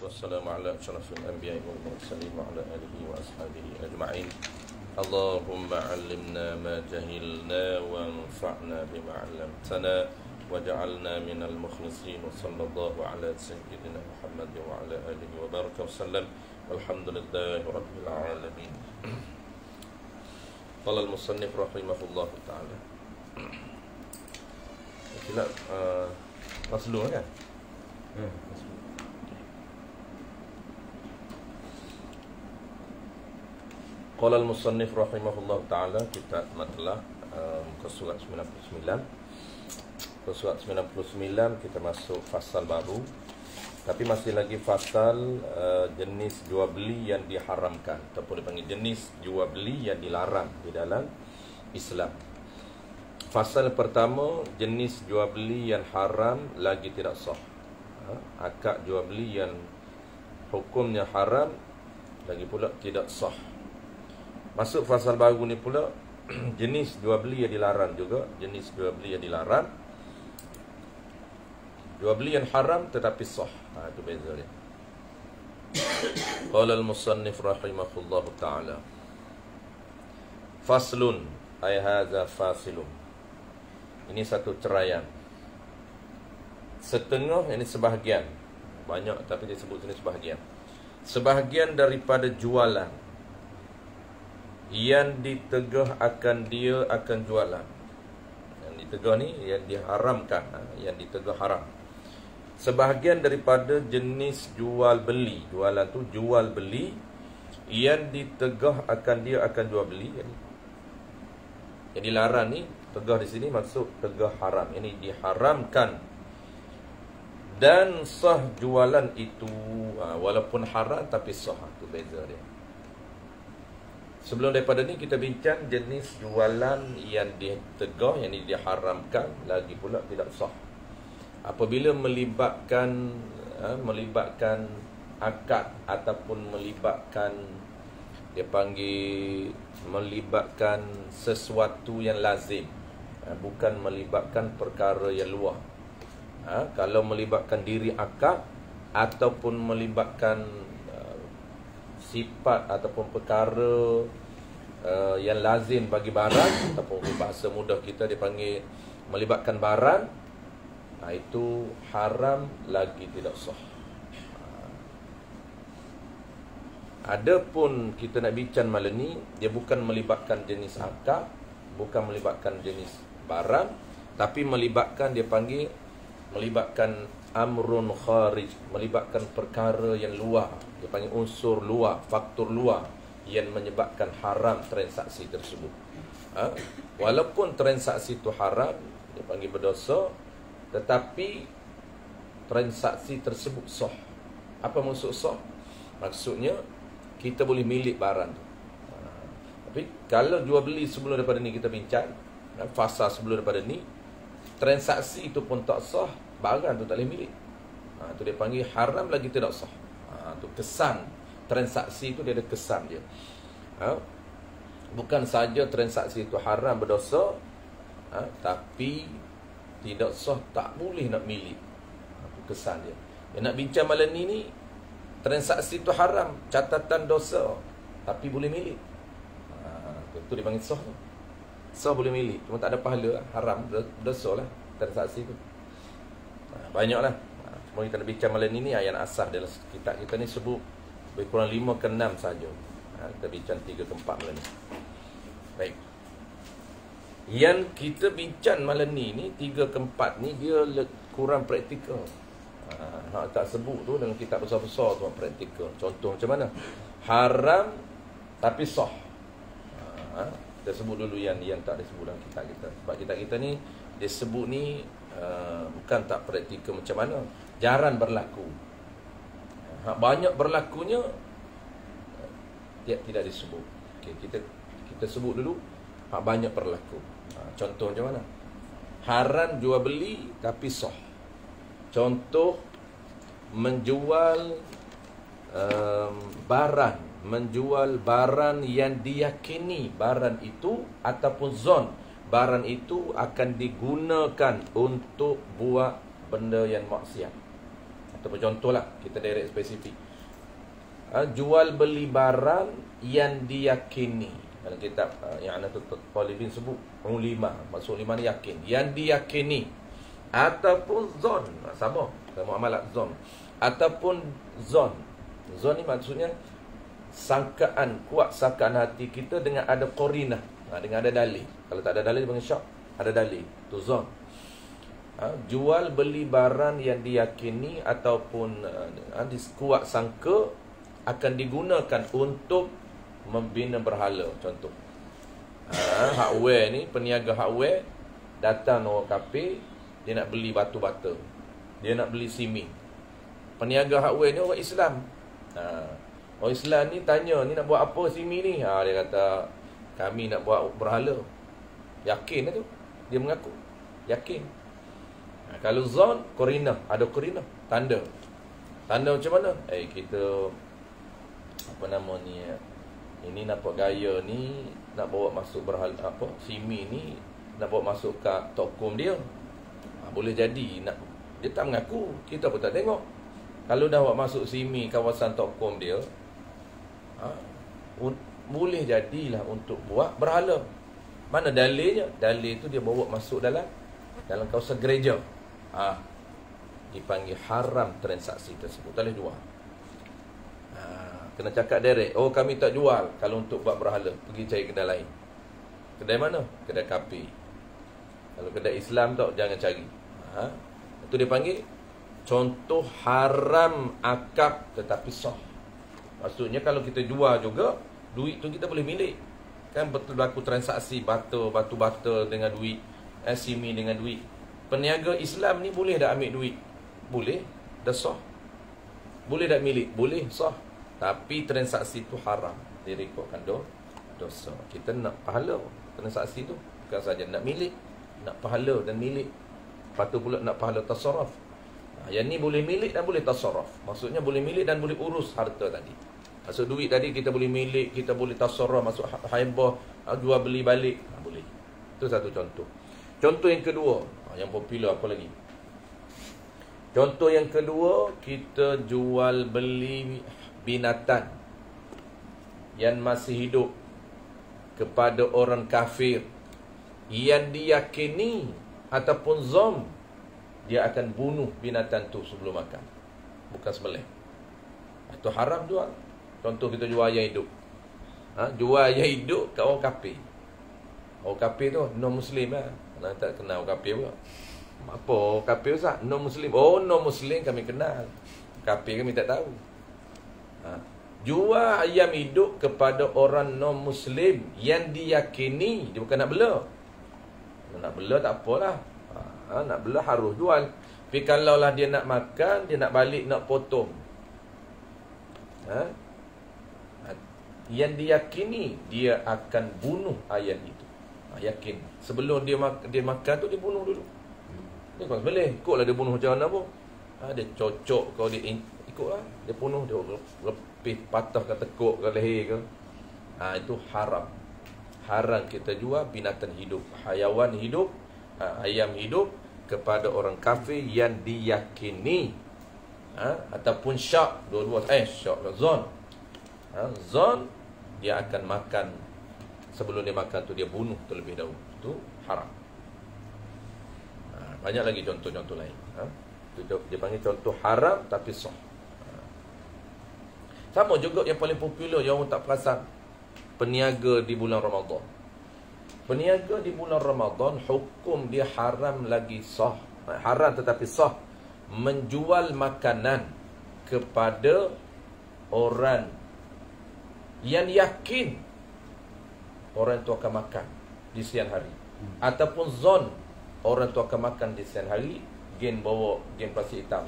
wassalamu ala asyrafil anbiya'i wal mursalin wa ala alihi wa ashabihi ajma'in. Allahumma 'allimna ma jahilna wanfa'na bima 'allamtana waj'alna minal mukhlisin. Wa sallallahu ala sayyidina Muhammad wa ala alihi wa baraka wasallam. Walhamdulillahi rabbil alamin. Qala al-musannif rahimahullah ta'ala. Silap Rasulullah kan? Qala al-musannif rahimahullah ta'ala, kitab Matlah muka surat 99. Muka surat 99 kita masuk fasal baru. Tapi masih lagi fasal jenis jual beli yang diharamkan, ataupun dipanggil jenis jual beli yang dilarang di dalam Islam. Fasal pertama, jenis jual beli yang haram lagi tidak sah. Akad jual beli yang hukumnya haram lagi pula tidak sah. Masuk fasal baru ni pula jenis jual beli yang dilarang juga. Jenis jual beli yang dilarang, jual beli yang haram tetapi sah. Itu beza dia. Qala al-musannif rahimahullahu ta'ala, faslun ay hadza fasilun. Ini satu ceraian. Setengah, ini sebahagian. Banyak tapi dia sebut sini sebahagian. Sebahagian daripada jualan yang ditegah akan dia akan jualan. Yang ditegah ni yang diharamkan, yang ditegah haram. Sebahagian daripada jenis jual beli, jualan tu jual beli yang ditegah akan dia akan jual beli. Yang dilarang ni, tegah di sini maksud tegah haram. Ini diharamkan dan sah jualan itu, walaupun haram tapi sah. Itu beza dia. Sebelum daripada ni kita bincang jenis jualan yang ditegah, yang diharamkan lagi pula tidak sah. Apabila melibatkan akad ataupun melibatkan, dia panggil melibatkan sesuatu yang lazim, bukan melibatkan perkara yang luar. Kalau melibatkan diri akad ataupun melibatkan sifat ataupun perkara yang lazim bagi barang, ataupun bahasa mudah kita dipanggil melibatkan barang, itu haram lagi tidak sah. Adapun kita nak bincang malam ni, dia bukan melibatkan jenis akad, bukan melibatkan jenis barang, tapi melibatkan, dia panggil melibatkan amrun kharij, melibatkan perkara yang luar. Dia panggil unsur luar, faktor luar yang menyebabkan haram transaksi tersebut. Walaupun transaksi itu haram, dia panggil berdosa, tetapi transaksi tersebut sah. Apa maksud sah? Maksudnya kita boleh milik barang tu. Tapi kalau jual beli sebelum daripada ni kita bincang, fasa sebelum daripada ni, transaksi itu pun tak sah, barang tu tak boleh milik. Itu dia panggil haram lagi tidak sah. Tu kesan transaksi itu, dia ada kesan dia. Bukan saja transaksi itu haram berdosa, tapi tidak sah, tak boleh nak milik. Itu kesan dia. Yang nak bincang malam ni, transaksi itu haram, catatan dosa, tapi boleh milik. Itu dipanggil sah. Sah boleh milik, cuma tak ada pahala, haram, dosa lah transaksi itu. Banyaklah. Cuma kita nak bincang malam ni ayat asas dalam kitab kita ni sebut lebih kurang 5 ke 6 saja. Kita bincang 3 ke 4 malam ni. Baik. Yang kita bincang malam ni 3 ke 4 ni dia kurang praktikal. Tak sebut tu dengan kitab besar-besar tu praktikal. Contoh macam mana? Haram tapi sah. Kita sebut dulu yang tak disebut dalam kitab kita. Sebab kitab kita ni dia sebut ni bukan tak praktikal macam mana, jarang berlaku. Banyak berlakunya dia tidak disebut. Kita sebut dulu banyak berlaku. Contoh macam mana? Haram jual beli tapi sah. Contoh menjual menjual barang yang diyakini barang itu ataupun zon barang itu akan digunakan untuk buat benda yang maksiat. Ataupun contohlah, kita direct spesifik. Jual beli barang yang diyakini. Dalam kitab yang Nahdlatul Talibin sebut ulima, maksud ulima ni yakin, yang diyakini ataupun zon, sama amalat zon, ataupun zon. Zon ni maksudnya sangkaan, kuat sangkaan hati kita dengan ada qarinah, dengan ada dalil. Kalau tak ada dalil dia panggil syak, ada dalil, tu zon. Jual beli barang yang diyakini ataupun kuat sangka akan digunakan untuk membina berhala. Contoh, hardware ni, peniaga hardware datang orang kafir, dia nak beli batu bata, dia nak beli simen. Peniaga hardware ni orang Islam. Orang Islam ni tanya, ni nak buat apa simen ni? Dia kata, kami nak buat berhala. Yakin tu, dia mengaku yakin. Kalau zon, qarinah, ada qarinah, tanda macam mana? Kita apa nama ni, ini nampak gaya ni nak bawa masuk berhala, apa, simen ni nak bawa masuk ke tokom dia. Boleh jadi nak, dia tak mengaku, kita pun tak tengok. Kalau dah bawa masuk simen kawasan tokom dia, boleh jadilah untuk buat berhala. Mana dalilnya? Dalil tu dia bawa masuk dalam kawasan gereja. Dipanggil haram transaksi tersebut, tak boleh jual. Kena cakap direct, kami tak jual kalau untuk buat berhala, pergi cari kedai lain. Kedai mana? Kedai kafir. Kalau kedai Islam tak, jangan cari. Itu dia panggil contoh haram akad tetapi sah. Maksudnya kalau kita jual juga, duit tu kita boleh milik. Kan betul berlaku transaksi batu bata dengan duit, simen dengan duit. Peniaga Islam ni boleh tak ambil duit? Boleh, dah sah. Boleh tak milik? Boleh, sah. Tapi transaksi tu haram, direkodkan dosa. Kita nak pahala transaksi tu, bukan saja nak milik, nak pahala dan milik. Lepas tu pula nak pahala tasarruf. Yang ni boleh milik dan boleh tasarruf. Maksudnya boleh milik dan boleh urus harta tadi. Maksud duit tadi kita boleh milik, kita boleh tasarruf, masuk haibah, jual beli balik, boleh. Itu satu contoh. Contoh yang kedua, yang popular apa lagi? Contoh yang kedua, kita jual beli binatang yang masih hidup kepada orang kafir yang diyakini ataupun zon dia akan bunuh binatang tu sebelum makan, bukan sembelih. Itu haram jual. Contoh, kita jual ayam hidup. Jual ayam hidup kat orang kafir. Orang kafir tu non-Muslim lah. Orang tak kenal orang kafir pula. Apa orang kafir Ustaz? Non-Muslim. Non-Muslim kami kenal, kafir kami tak tahu. Jual ayam hidup kepada orang non-Muslim yang diyakini, dia bukan nak bela. Nak bela tak apalah. Nak bela harus jual. Tapi kalau lah dia nak makan, dia nak balik, nak potong, yang diyakini dia akan bunuh ayam itu. Yakin. Sebelum dia makan tu, dia bunuh dulu. Dia bukan boleh. Ikutlah dia bunuh macam mana pun. Dia cocok kau, dia ikutlah. Dia bunuh, dia lepih, patah ke tekuk ke leher ke. Itu haram. Haram kita jual binatang hidup, hayawan hidup, ayam hidup kepada orang kafir yang diyakini, ataupun syak, dua-dua, syak ke zon. Zon, dia akan makan, sebelum dia makan tu dia bunuh terlebih dahulu. Itu haram. Banyak lagi contoh-contoh lain. Dia panggil contoh haram tapi sah. Sama juga yang paling popular yang orang tak perasan, peniaga di bulan Ramadan. Peniaga di bulan Ramadan, hukum dia haram lagi sah. Haram tetapi sah. Menjual makanan kepada orang yang yakin orang itu akan makan di siang hari, ataupun zon orang itu akan makan di siang hari, gen bawa gen plastik hitam,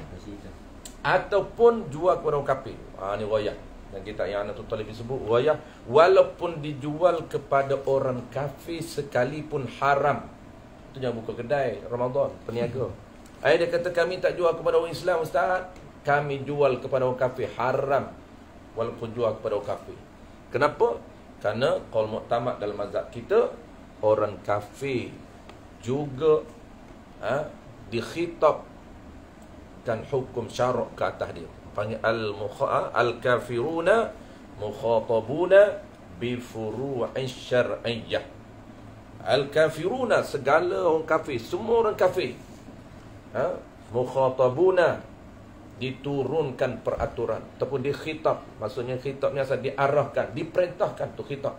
ataupun jual kepada orang kafir. Ni rayah. Dan kita yang Nahdlatul Talibin sebut rayah, walaupun dijual kepada orang kafir sekalipun haram. Itu jangan buka kedai Ramadan, peniaga. Dia kata kami tak jual kepada orang Islam Ustaz, kami jual kepada orang kafir, haram walaupun jual kepada orang kafir. Kenapa? Kerana qaul mu'tamad dalam mazhab kita, orang kafir juga dikhitab mewajibkan hukum syarak ke atas dia. Panggil al-kafiruna mukhatabuna bi furu'i syar'iyyah. Al-kafiruna, segala orang kafir, semua orang kafir. Mukhatabuna, diturunkan peraturan ataupun dikhitab. Maksudnya khitab ni asal diarahkan, diperintahkan tu khitab.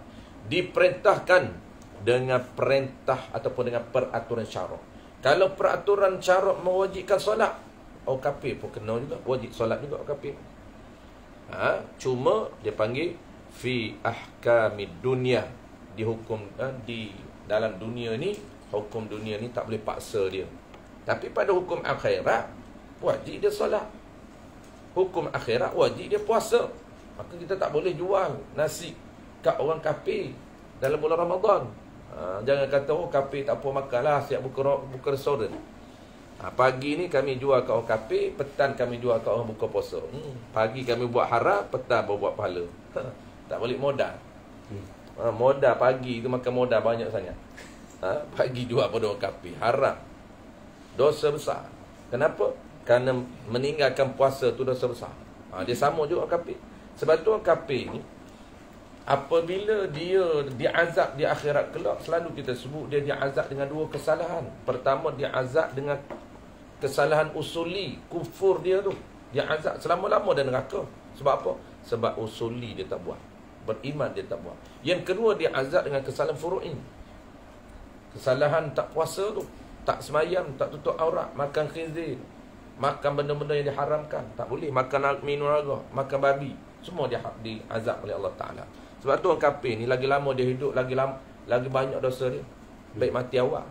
Diperintahkan dengan perintah ataupun dengan peraturan syarak. Kalau peraturan syarak mewajibkan solat, orang kafir pun kena juga, wajib solat juga orang kafir. Cuma dia panggil fi ahkamid dunia, dihukum di dalam dunia ni, hukum dunia ni tak boleh paksa dia. Tapi pada hukum akhirat wajib dia solat. Hukum akhirat wajib dia puasa. Maka kita tak boleh jual nasi kat orang kafir dalam bulan Ramadan. Jangan kata kafir tak apa makanlah, siap buka restoran. Pagi ni kami jual kat orang kafir, petang kami jual kat orang buka puasa. Pagi kami buat haram, petang baru buat pahala. Tak balik modal. Modal pagi tu makan modal banyak sangat. Pagi jual pada orang kafir, haram. Dosa besar. Kenapa? Kerana meninggalkan puasa tu dosa besar. Dia sama juga orang kafir. Sebab tu orang kafir ni, apabila dia diazab di akhirat kelak, selalu kita sebut dia diazab dengan dua kesalahan. Pertama, dia azab dengan kesalahan usuli, kufur dia tu. Dia azab selama-lama dalam neraka. Sebab apa? Sebab usuli dia tak buat, beriman dia tak buat. Yang kedua, dia azab dengan kesalahan furu'i. Kesalahan tak puasa tu, tak semayam, tak tutup aurat, makan khinzir, makan benda-benda yang diharamkan, tak boleh, makan minum raga, makan babi, semua dia diazab oleh Allah Ta'ala. Sebab tu orang kafir ni, lagi lama dia hidup, lagi banyak dosa dia. Baik mati awal.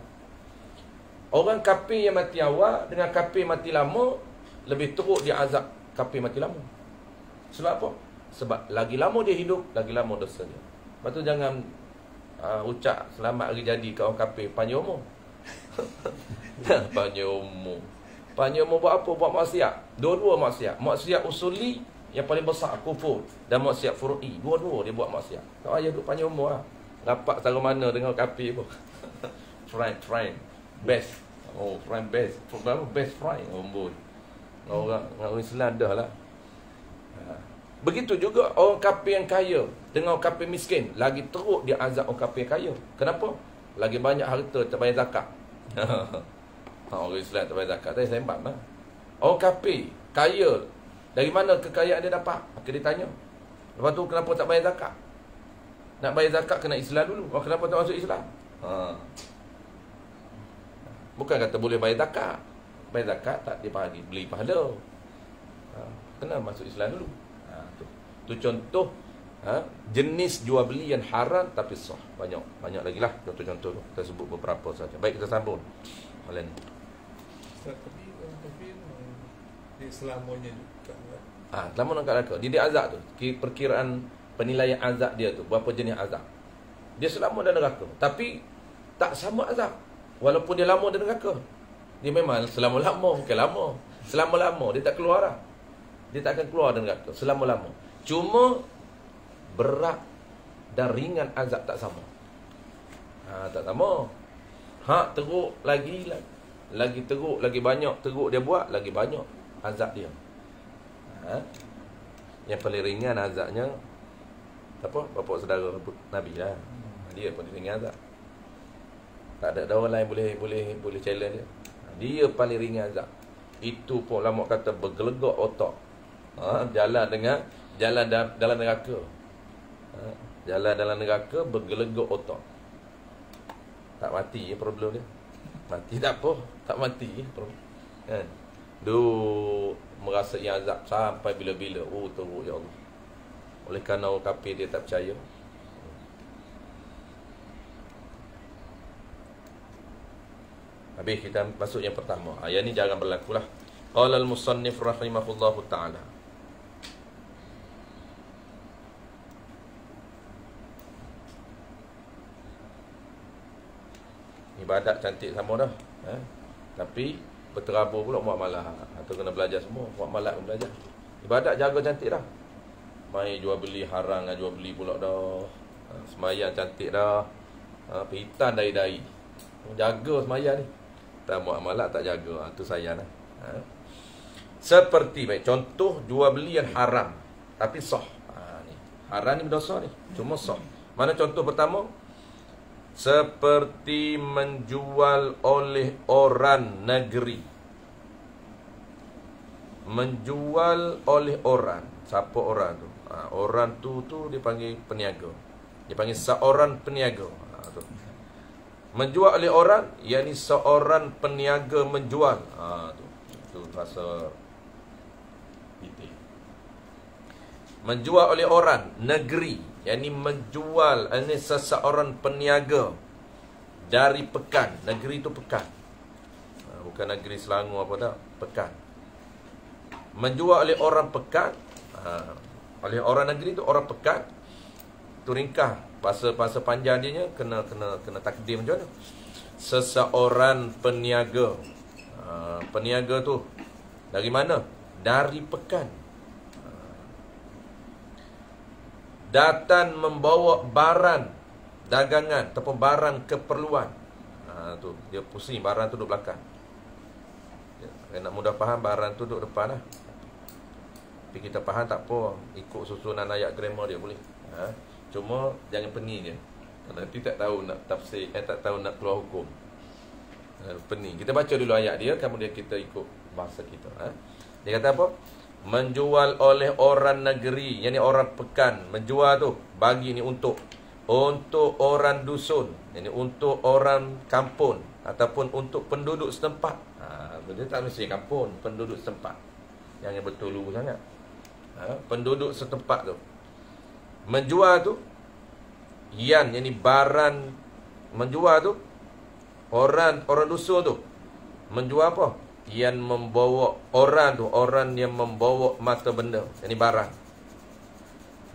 Orang kafir yang mati awal dengan kafir mati lama, lebih teruk dia azab kafir mati lama. Sebab apa? Sebab lagi lama dia hidup, lagi lama dosa dia. Lepas tu jangan ucap selamat hari jadi kat orang kafir panjang umur. Panjang umur. Panjang umur buat apa? Buat maksiat. Dua-dua maksiat. Maksiat usuli yang paling besar, kufur, dan maksiat furu'i. Dua-dua dia buat maksiat. Tak payah duduk panjang umur lah. Rapat taruh mana dengan kafir pun. Friend. Best. Friend best. Best friend. Orang Islam dah lah. Begitu juga orang kafir yang kaya dengan orang kafir miskin, lagi teruk dia azab orang kafir kaya. Kenapa? Lagi banyak harta tak bayar zakat. Orang Islam tak bayar zakat, tak sembang lah. Orang kafir kaya, dari mana kekayaan dia dapat? Maka dia tanya. Lepas tu kenapa tak bayar zakat? Nak bayar zakat kena Islam dulu. Kenapa tak masuk Islam? Bukan kata boleh bayar zakat. Bayar zakat tak dia beli pahala. Kena masuk Islam dulu. Tu contoh jenis jual beli yang haram tapi sah. Banyak lagi lah contoh-contoh tu. Kita sebut beberapa saja. Baik, kita sambung. Malam ni. Tapi dia selamanya juga. Selamanya kat neraka. Dia azab tu. Perkiraan penilaian azab dia tu, berapa jenis azab. Dia selama dalam neraka, tapi tak sama azab. Walaupun dia lama dalam neraka, dia memang selama-lama, bukan lama. Selama-lama dia tak keluar lah. Dia tak akan keluar dari neraka selama-lama. Cuma berat dan ringan azab tak sama. Tak sama. Teruk lagi teruk, lagi banyak teruk dia buat, lagi banyak azab dia. Yang paling ringan azabnya apa? Bapa saudara Nabi lah. Dia paling ringan azab. Tak ada orang lain boleh challenge dia. Dia paling ringan azab. Itu pun ulama kata bergelegak otak. Jalan dalam neraka. Jalan dalam neraka bergelegak otak. Tak mati problem dia. Mati tak apa, tak mati problem. Kan? Merasa yang azab sampai bila-bila. Teruk ya Allah. Oleh kerana orang kafir dia tak percaya. Habis kita masuk yang pertama. Yang ni jarang berlaku lah. Qala al-musannif rahimahullahu ta'ala. Ibadat cantik sama dah, tapi berterabur pula muamalah. Atau kena belajar semua, muamalah pun belajar. Ibadat jaga cantik dah. Mai jual beli haram dengan jual beli pula dah. Semayang cantik dah. Pitan dari-dari. Jaga semayang ni. Tak muamalah tak jaga, tu sayang lah. Seperti baik contoh jual beli yang haram tapi sah. Ni. Haram ni berdosa ni, cuma sah. Mana contoh pertama? Seperti menjual oleh orang negeri. Menjual oleh orang. Siapa orang tu? Orang tu dipanggil peniaga. Dipanggil seorang peniaga. Tu. Menjual oleh orang, yakni seorang peniaga menjual. Tu bahasa detail. Menjual oleh orang negeri, yakni menjual ini seseorang peniaga dari pekan. Negeri tu pekan. Bukan negeri Selangor apa tak, pekan. Menjual oleh orang pekan, oleh orang negeri tu orang pekan. Tu ringkas bahasa panjang dia kena takdir macam mana? Seseorang peniaga. Peniaga tu dari mana? Dari pekan. Datang membawa barang dagangan ataupun barang keperluan. Tu dia pusing, barang tu duduk belakang. Nak mudah faham, barang tu duduk depan lah. Tapi kita faham tak apa, ikut susunan ayat grammar dia boleh. Cuma jangan pening je. Nanti tak tahu nak tafsir, tak tahu nak keluar hukum. Pening. Kita baca dulu ayat dia, kemudian kita ikut bahasa kita. Dia kata apa? Menjual oleh orang negeri, yakni orang pekan. Menjual tu bagi ni untuk orang dusun, yakni untuk orang kampung ataupun untuk penduduk setempat. Dia tak mesti kampung, penduduk setempat. Jangan betul dulu sangat. Penduduk setempat tu. Menjual tu yakni barang. Menjual tu orang dusun tu. Menjual apa? Yang membawa orang tu, orang yang membawa mata benda. Ini barang.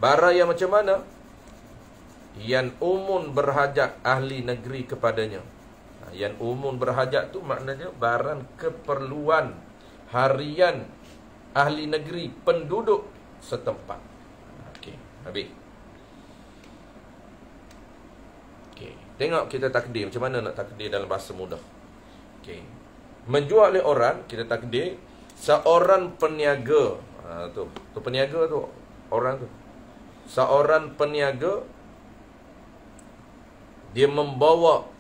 Barang yang macam mana? Yang umum berhajat ahli negeri kepadanya. Yang umum berhajat tu maknanya barang keperluan harian ahli negeri, penduduk setempat. Okey, habis. Okey, tengok kita takdir macam mana nak takdir dalam bahasa mudah. Okey. Menjual oleh orang, kita takdir seorang peniaga. Tu peniaga tu orang tu. Seorang peniaga, dia membawa,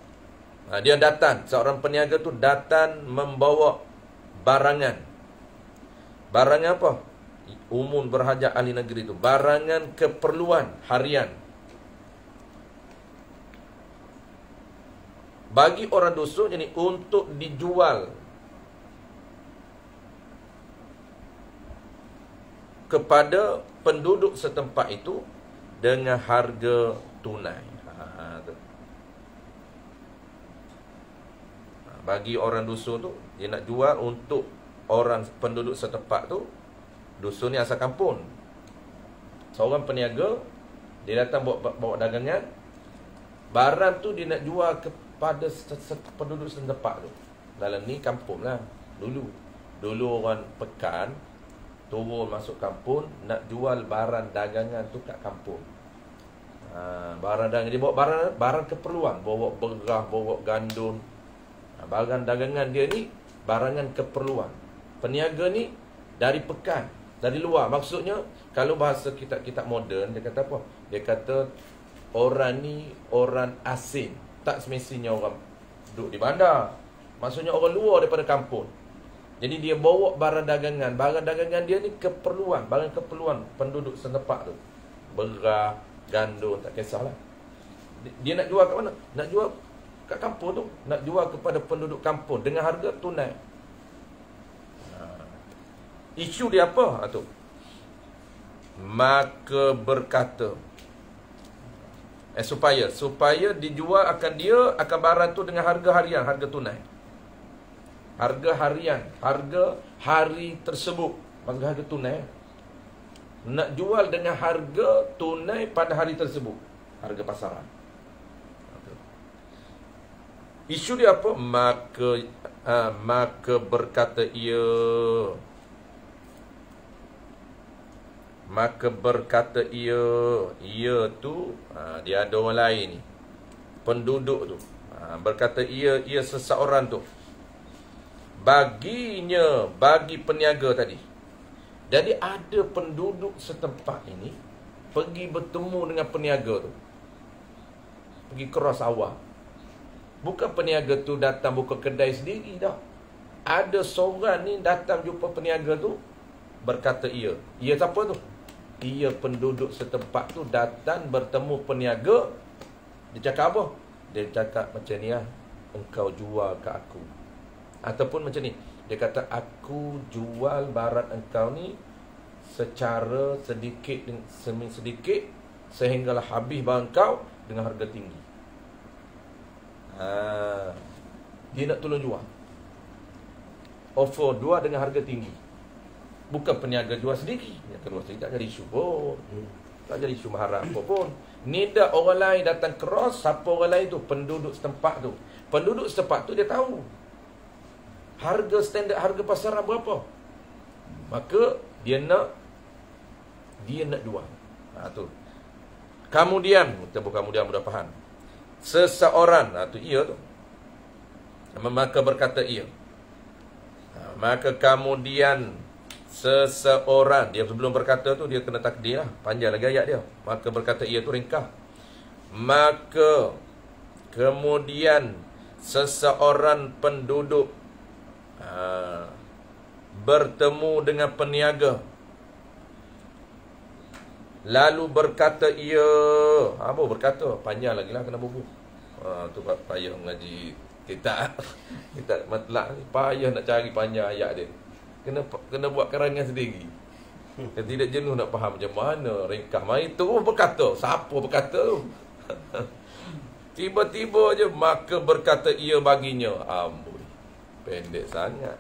dia datang, seorang peniaga tu datang membawa barangan. Barangan apa? Umum berhajat ahli negeri tu. Barangan keperluan harian. Bagi orang dusun, jadi untuk dijual kepada penduduk setempat itu dengan harga tunai. Bagi orang dusun tu, dia nak jual untuk orang penduduk setempat tu. Dusun ni asal kampung. Seorang peniaga, dia datang bawa dagangan. Barang tu dia nak jual pada penduduk setempat tu. Dalam ni kampung lah. Dulu orang pekan turun masuk kampung, nak jual barang dagangan tu kat kampung. Barang dagangan, dia bawa barang keperluan. Bawa beras, bawa gandum. Barang dagangan dia ni barangan keperluan. Peniaga ni dari pekan, dari luar. Maksudnya kalau bahasa kitab-kitab moden, dia kata apa? Dia kata orang ni orang asing. Tak semestinya orang duduk di bandar. Maksudnya orang luar daripada kampung. Jadi dia bawa barang dagangan. Barang dagangan dia ni keperluan. Barang keperluan penduduk setempat tu. Beras, gandum, tak kisahlah. Dia nak jual kat mana? Nak jual kat kampung tu. Nak jual kepada penduduk kampung dengan harga tunai. Isu dia apa? Tu. Maka berkata, supaya dijual akan barang tu dengan harga harian, harga tunai. Harga harian, harga hari tersebut, harga tunai. Nak jual dengan harga tunai pada hari tersebut, harga pasaran. Isu dia apa? Maka berkata ia. Maka berkata ia tu, dia ada orang lain ni, penduduk tu. Berkata ia seseorang tu, baginya, bagi peniaga tadi. Jadi ada penduduk setempat ini pergi bertemu dengan peniaga tu, pergi cross sawah. Bukan peniaga tu datang buka kedai sendiri dah. Ada seorang ni datang jumpa peniaga tu, berkata ia. Ia siapa tu? Ia penduduk setempat tu datang bertemu peniaga. Dia cakap apa? Dia cakap macam ni lah, engkau jual ke aku. Ataupun macam ni, dia kata aku jual barang engkau ni secara sedikit demi sedikit, sehinggalah habis barang kau dengan harga tinggi. Dia nak tolong jual, offer jual dengan harga tinggi. Bukan peniaga jual sendiri. Yang kedua sendiri tak jadi isu pun, tak jadi isu mahar apa pun. Ni dah orang lain datang cross. Siapa orang lain tu? Penduduk setempat tu. Penduduk setempat tu dia tahu harga standard, harga pasaran berapa. Maka dia nak jual. Tu. Kemudian, kita bukan kemudian mudah faham. Seseorang, tu ia tu. Maka berkata ia. Maka kemudian seseorang, dia sebelum berkata tu dia kena takdir lah, panjang lagi ayat dia. Maka berkata ia tu ringkas. Maka kemudian seseorang penduduk bertemu dengan peniaga, lalu berkata ia. Apa berkata? Panjang lagi lah, kena bubuh. Tu payah mengaji kita matlak ni, payah nak cari panjang ayat dia. Kena buat karangan sendiri. Kan tidak jenuh nak faham macam mana ringkas. Mari tu berkata. Siapa berkata tu? Tiba-tiba je, maka berkata ia baginya. Amboi, pendek sangat.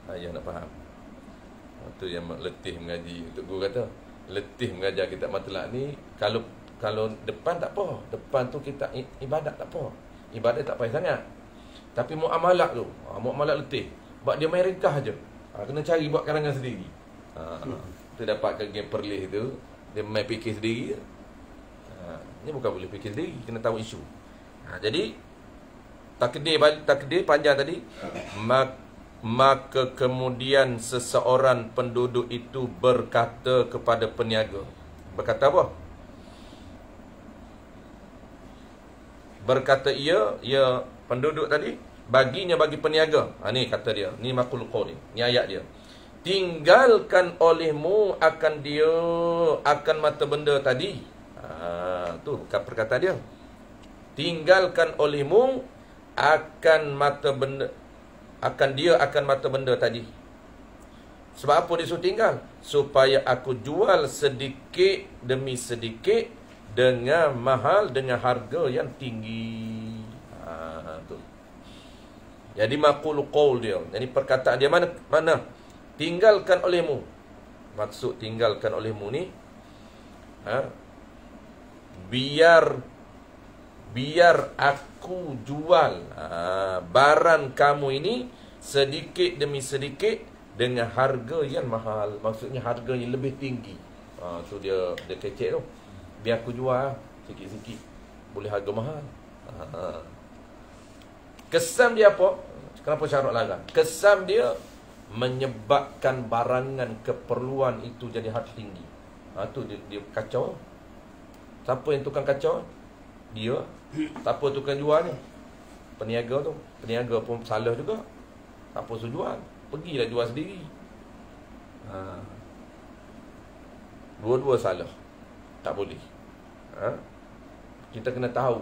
Ayah nak faham. Itu yang letih mengaji. Untuk guru kata, letih mengajar kitab matlak ni, kalau depan tak apa. Depan tu kita ibadat tak apa. Ibadat tak payah sangat. Tapi muamalah tu, muamalah letih. Sebab dia main ringkas je. Kena cari buat karangan sendiri. Tu dapat game perlih tu, dia main fikir sendiri. Ni bukan boleh fikir sendiri, kena tahu isu. Jadi takdir panjang tadi. Maka kemudian seseorang penduduk itu berkata kepada peniaga. Berkata apa? Berkata ia penduduk tadi, baginya, bagi peniaga. Ni kata dia, ni maqul qaul ni ayat dia. Tinggalkan olehmu akan mata benda tadi. Tu perkataan dia. Tinggalkan olehmu akan mata benda, akan mata benda tadi. Sebab apa dia suruh tinggal? Supaya aku jual sedikit demi sedikit dengan mahal, dengan harga yang tinggi. Tu. Jadi maqul qaul dia. Jadi perkataan dia mana? Tinggalkan olehmu. Maksud tinggalkan olehmu ni, biar aku jual barang kamu ini sedikit demi sedikit dengan harga yang mahal. Maksudnya harga yang lebih tinggi. Tu dia kecek tu. Biar aku jual sikit-sikit, boleh harga mahal. Kesan dia apa? Kenapa syarat larang? Kesan dia menyebabkan barangan keperluan itu jadi harga tinggi. Tu dia kacau. Siapa yang tukang kacau? Dia. Siapa tukang jual ni? Peniaga tu. Peniaga pun salah juga. Siapa suruh jual? Pergilah jual sendiri. Dua-dua salah. Tak boleh. Kita kena tahu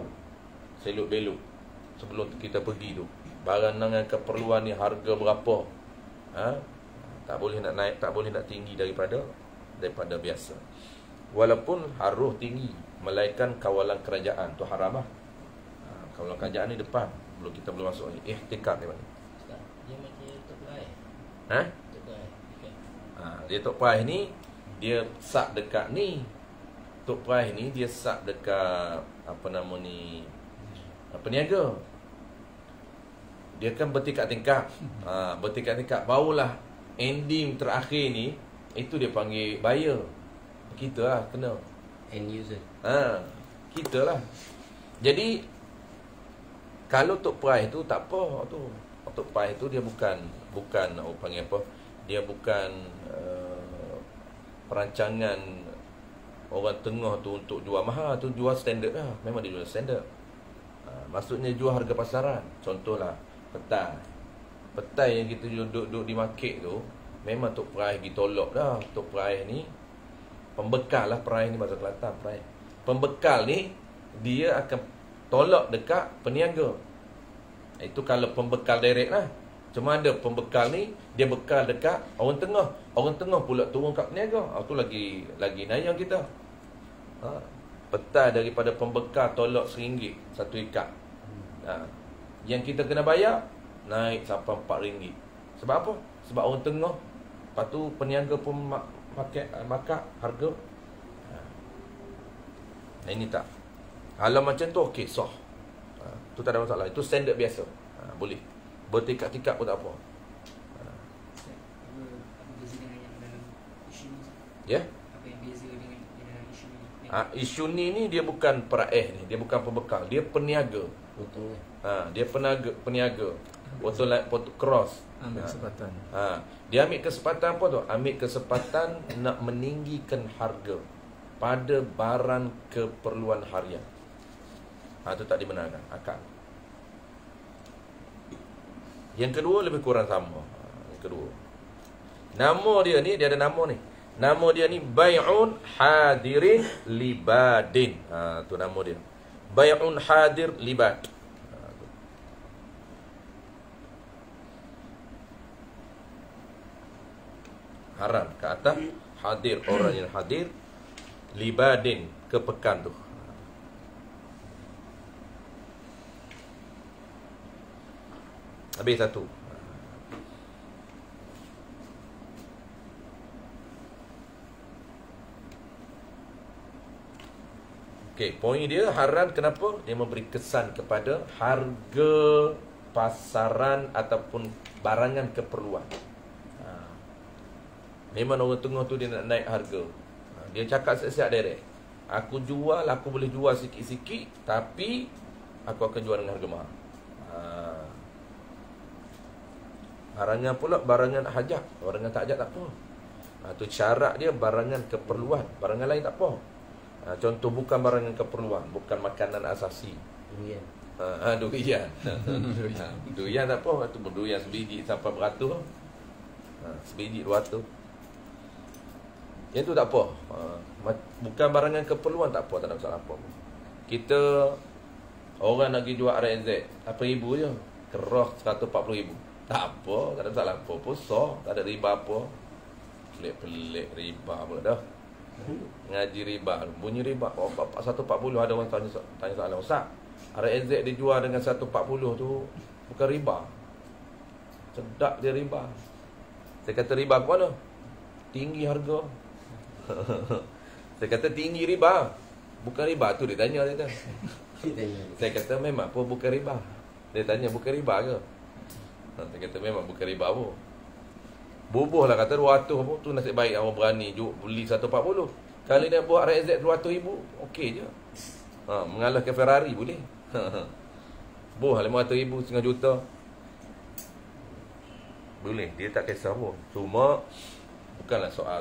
selok belok sebelum kita pergi tu, barang dengan keperluan ni harga berapa. Tak boleh nak naik, tak boleh nak tinggi daripada biasa. Walaupun harus tinggi, melainkan kawalan kerajaan tu haram lah. Kawalan kerajaan ni depan, kita belum masuk ni. Ihtikar ni mana? Dia macam Tok Prai. Tok Prai. Dia Tok Prai ni, dia sak dekat ni. Tok Prai ni dia sak dekat peniaga. Dia kan bertingkat-tingkat. Bertingkat-tingkat. Barulah ending terakhir ni, itu dia panggil buyer. Kita lah kena End user. Kita lah. Jadi kalau Tok Prai tu tak apa tu. Tok Pai tu dia bukan orang panggil apa? Dia bukan perancangan orang tengah tu untuk jual mahal, tu jual standard lah. Memang dia jual standard. Maksudnya jual harga pasaran. Contohlah petai yang kita duduk di market tu, memang Tok Pai pergi tolak dah. Tok Pai ni pembekal lah, Pai ni bahasa Kelantan, Pai. Pembekal ni dia akan tolak dekat peniaga. Itu kalau pembekal direct lah. Cuma ada pembekal ni dia bekal dekat orang tengah. Orang tengah pula turun kat peniaga. Tu lagi nayang kita. Petai daripada pembekal tolak RM1 satu ikat. Yang kita kena bayar naik sampai RM4. Sebab apa? Sebab orang tengah. Lepas tu peniaga pun makan harga. Ini tak. Kalau macam tu okey, sah. Tu tak ada masalah. Itu standard biasa. Boleh. Bertikat-tikat pun tak apa. Apa beza dengan yang dalam isu ni? Ya? Apa yang beza dengan yang dalam isu ni? Isu ni dia bukan peraih ni. Dia bukan pembekal. Dia peniaga. Betul. Dia peniaga. Potong cross. Ambil kesempatan. Dia ambil kesempatan apa tu? Ambil kesempatan nak meninggikan harga pada barang keperluan harian. Itu tak dibenarkan. Akal. Yang kedua lebih kurang sama. Yang kedua, nama dia ni, dia ada nama ni. Nama dia ni Bai'un Hadirin Libadin. Tu nama dia. Bai'un Hadir Libad. Haram ke atas, hadir, orang yang hadir, libadin, ke pekan tu. Habis satu. Okey, poin dia haram kenapa? Dia memberi kesan kepada harga pasaran ataupun barangan keperluan. Memang orang tengah tu dia nak naik harga. Dia cakap siap-siap direct. Aku boleh jual sikit-sikit, tapi aku akan jual dengan harga mahal. Barangan pula barangan hajat. Barangan tak hajat tak apa. Tu syarat dia barangan keperluan. Barangan lain tak apa. Contoh bukan barangan keperluan, bukan makanan asasi. Durian. Durian. Durian tak apa. Tu durian sebiji sampai beratus. Sebiji 200. Yang tu tak apa. Bukan barangan keperluan tak apa, tak ada masalah apa. Kita orang nak pergi jual RNZ, apa ribu je. Kerah 140,000. Tak apa, tak ada masalah apa pun, sah, tak ada riba apa. Pelik-pelik riba pula dah. Ngaji riba, bunyi riba. 140 ada orang tanya soalan, Ustaz, RNZ dijual dengan 140 tu bukan riba. Sedap dia riba. Saya kata riba ke mana? Tinggi harga. Saya kata tinggi riba. Bukan riba tu dia tanya. Saya kata memang pun bukan riba. Dia tanya bukan riba ke? Saya kata memang bukan riba pun. Bubuh lah kata 200 pun. Tu nasib baik orang berani beli 140. Kalau dia buat RZ 200,000, okey je. Mengalahkan Ferrari boleh. Buh 500,000, setengah juta. Boleh, dia tak kisah pun. Cuma bukanlah soal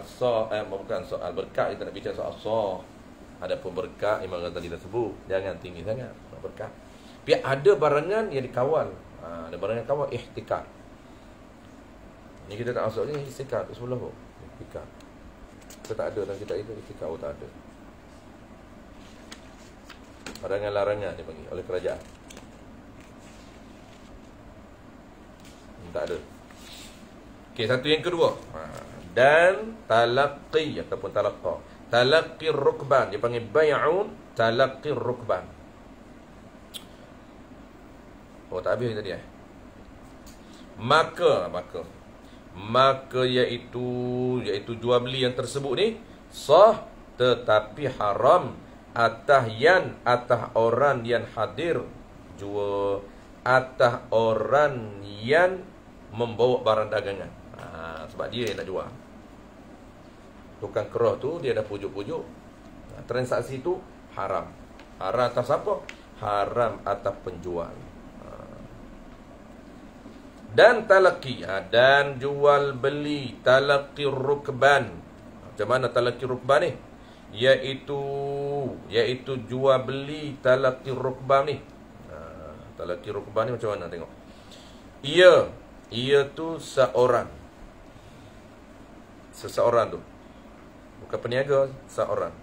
bukan soal berkat. Kita nak bicara soal sah. Ada pun berkat, Imam Ghazali dah sebut, jangan tinggi sangat berkat. Tapi ada barangan yang dikawal. Ada barangan kawal, ihtikar. Ni kita tak masuk ni, ihtikar tu sebelah pun. Ihtikar. Kita tak ada dalam kitab itu, ihtikar tak ada. Barangan larangan dia panggil oleh kerajaan. Tak ada. Okey, satu yang kedua. Dan talaqqi ataupun talaqqa. Talaqqi rukban, dia panggil bai'un talaqqi rukban. Tak habis tadi Maka iaitu jual beli yang tersebut ni sah, tetapi haram atas orang yang hadir jual, atas orang yang membawa barang dagangan. Sebab dia yang nak jual. Tukang kerah tu dia dah pujuk-pujuk. Transaksi tu haram. Haram atas apa? Haram atas penjual. Dan talaqi, dan jual beli talaqi rukban. Macam mana talaqi rukban ni? Iaitu jual beli talaqi rukban ni. Talaqi rukban ni macam mana tengok. Ia tu seseorang tu. Bukan peniaga, seorang.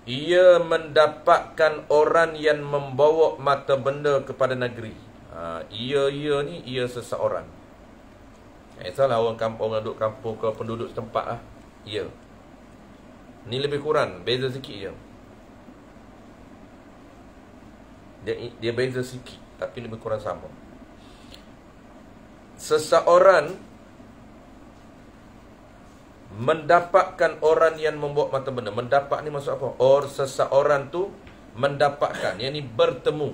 Ia mendapatkan orang yang membawa mata benda kepada negeri. Ia ni seseorang. Salah orang kampung, orang duduk kampung ke penduduk setempat lah. Ia. Ni lebih kurang, beza sikit je. Dia beza sikit, tapi lebih kurang sama. Seseorang mendapatkan orang yang membawa mata benda. Mendapat ni maksud apa? Seseorang tu mendapatkan, yang ni bertemu.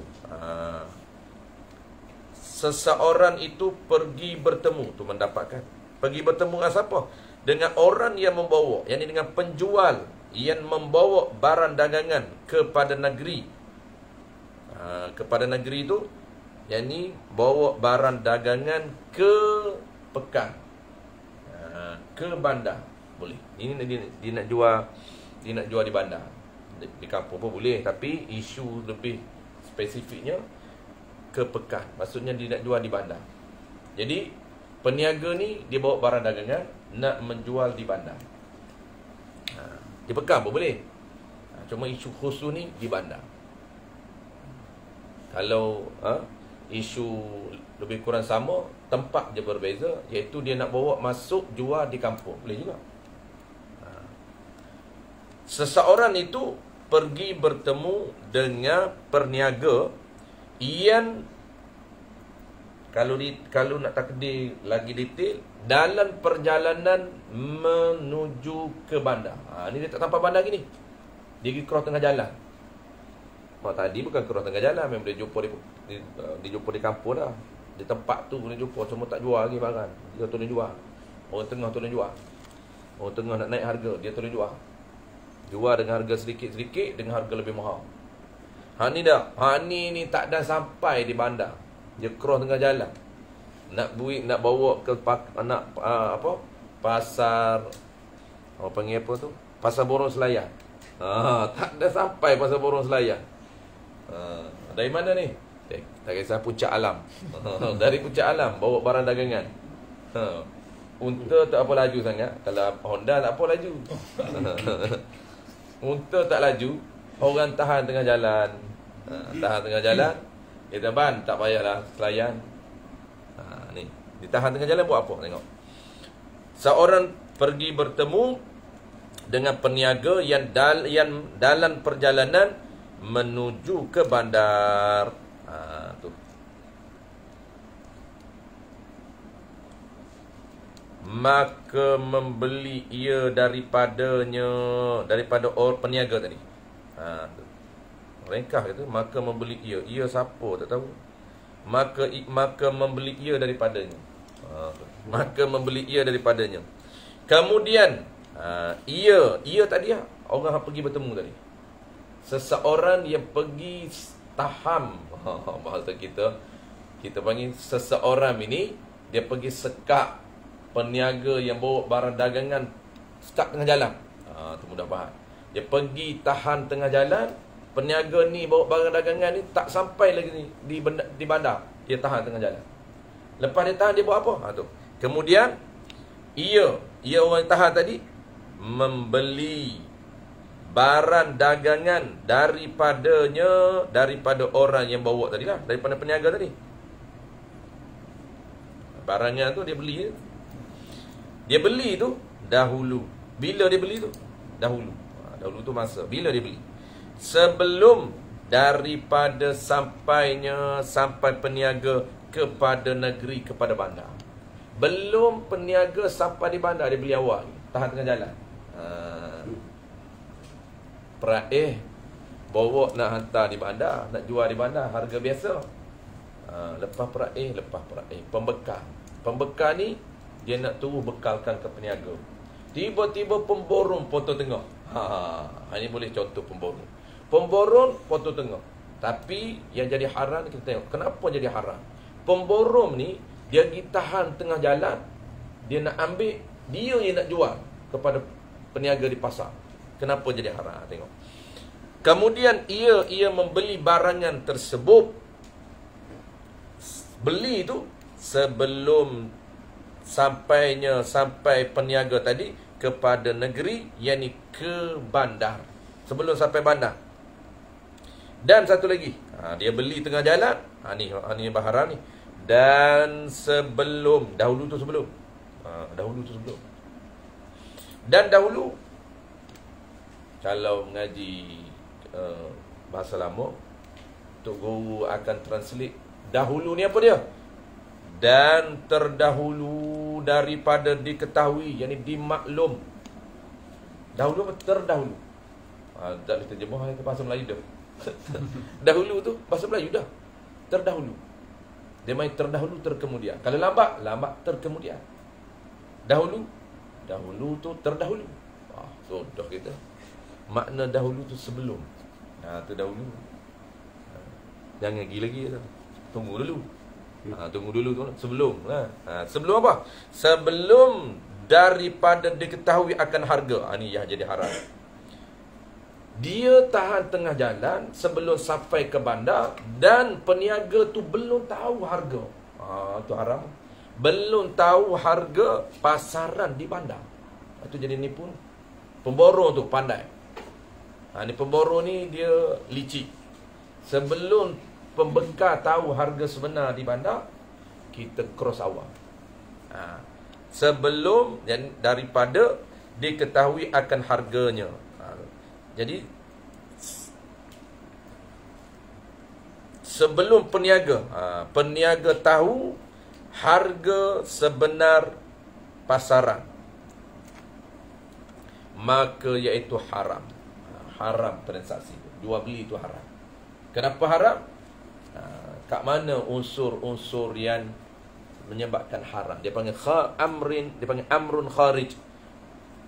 Seseorang itu pergi bertemu, tu mendapatkan. Pergi bertemu dengan siapa? Dengan orang yang membawa, yang ni dengan penjual yang membawa barang dagangan kepada negeri. Kepada negeri tu, yang ni bawa barang dagangan ke pekan, ke bandar. Boleh. Ini dia nak jual di bandar. Di kampung pun boleh, tapi isu lebih spesifiknya ke pekan. Maksudnya dia nak jual di bandar. Jadi peniaga ni dia bawa barang dagangan nak menjual di bandar. Di pekan pun boleh. Cuma isu khusus ni di bandar. Kalau isu lebih kurang sama, tempat je berbeza, iaitu dia nak bawa masuk jual di kampung. Boleh juga. Seseorang itu pergi bertemu dengan perniaga yang, kalau nak takdir lagi detail, dalam perjalanan menuju ke bandar. Ni dia tak sampai bandar gini. Dia pergi cross tengah jalan. Tadi bukan cross tengah jalan, memang dia jumpa di kampung dah. Di tempat tu dia jumpa, semua tak jual lagi barang. Dia turun jual. Orang tengah turun jual. Orang tengah nak naik harga, dia turun jual. Jual dengan harga sedikit-sedikit, dengan harga lebih mahal. Ni dah. Ni tak dah sampai di bandar. Dia cross tengah jalan. Nak bawa ke pasar, apa panggil apa tu? Pasar Borong Selayar. Tak dah sampai pasar Borong Selayar. Dari mana ni? Tak kisah, Puncak Alam. Dari Puncak Alam bawa barang dagangan. Unta tak apa laju sangat. Kalau Honda tak apa laju. Unta tak laju, orang tahan tengah jalan. Tahan tengah jalan, dia ban, tak payahlah selayan. Ni, ditahan tengah jalan buat apa? Tengok. Seorang pergi bertemu dengan peniaga yang dalam perjalanan menuju ke bandar. Tu. Maka membeli ia daripada orang peniaga tadi. Ringkas kata, maka membeli ia. Ia siapa tak tahu. Maka membeli ia daripadanya. Maka membeli ia daripadanya. Kemudian ia tadi orang yang pergi bertemu tadi. Seseorang yang pergi taham. Bahasa kita panggil seseorang ini, dia pergi sekap peniaga yang bawa barang dagangan, sekap tengah jalan. Tu mudah faham. Dia pergi tahan tengah jalan. Peniaga ni bawa barang dagangan ni tak sampai lagi ni di bandar. Dia tahan tengah jalan. Lepas dia tahan, dia buat apa? Tu. Kemudian ia orang yang tahan tadi membeli barang dagangan daripada orang yang bawa tadi lah, daripada peniaga tadi. Barangnya tu dia beli. Dia beli tu dahulu. Bila dia beli tu? Dahulu. Dahulu tu masa. Bila dia beli? Sebelum daripada sampai peniaga kepada negeri, kepada bandar. Belum peniaga sampai di bandar, dia beli awal. Tahan tengah jalan. Bawa nak hantar di bandar, nak jual di bandar, harga biasa. Lepas Pembekal ni dia nak terus bekalkan ke peniaga. Tiba-tiba pemborong potong tengah. Ini boleh contoh pemborong. Pemborong potong tengah. Tapi yang jadi haram, kita tengok kenapa jadi haram. pemborong ni dia pergi tahan tengah jalan, dia nak ambil, dia yang nak jual kepada peniaga di pasar. Kenapa jadi haram? Tengok. Kemudian ia membeli barangan tersebut, beli tu sebelum sampai peniaga tadi kepada negeri, yakni ke bandar, sebelum sampai bandar. Dan satu lagi, dia beli tengah jalan, ni baharan ni. Dan sebelum, dahulu tu sebelum. Dan dahulu, kalau mengaji bahasa lama, Tok Guru akan translate dahulu ni apa dia? Dan terdahulu daripada diketahui, yakni dimaklum. Dahulu apa? Terdahulu. Tak boleh terjemah ke bahasa Melayu dah. Dahulu tu bahasa Melayu dah. Terdahulu. Dia main terdahulu terkemudian. Kalau lambat terkemudian. Dahulu tu terdahulu. Sudah kita. Makna dahulu tu sebelum. Tu dahulu. Jangan pergi lagi. Tunggu dulu. Tunggu dulu tu. Sebelum. Sebelum apa? Sebelum daripada diketahui akan harga. Ni yang jadi haram. Dia tahan tengah jalan sebelum sampai ke bandar, dan peniaga tu belum tahu harga. Tu haram. Belum tahu harga pasaran di bandar. Itu jadi nipu. Pemborong tu pandai. Ni pemborong ni dia licik. Sebelum pembekal tahu harga sebenar di bandar, kita cross awal. Sebelum daripada diketahui akan harganya. Jadi sebelum peniaga tahu harga sebenar pasaran, maka iaitu haram. Haram transaksi. Jual beli itu haram. Kenapa haram? Kat mana unsur-unsur yang menyebabkan haram? Dia panggil amrun kharij.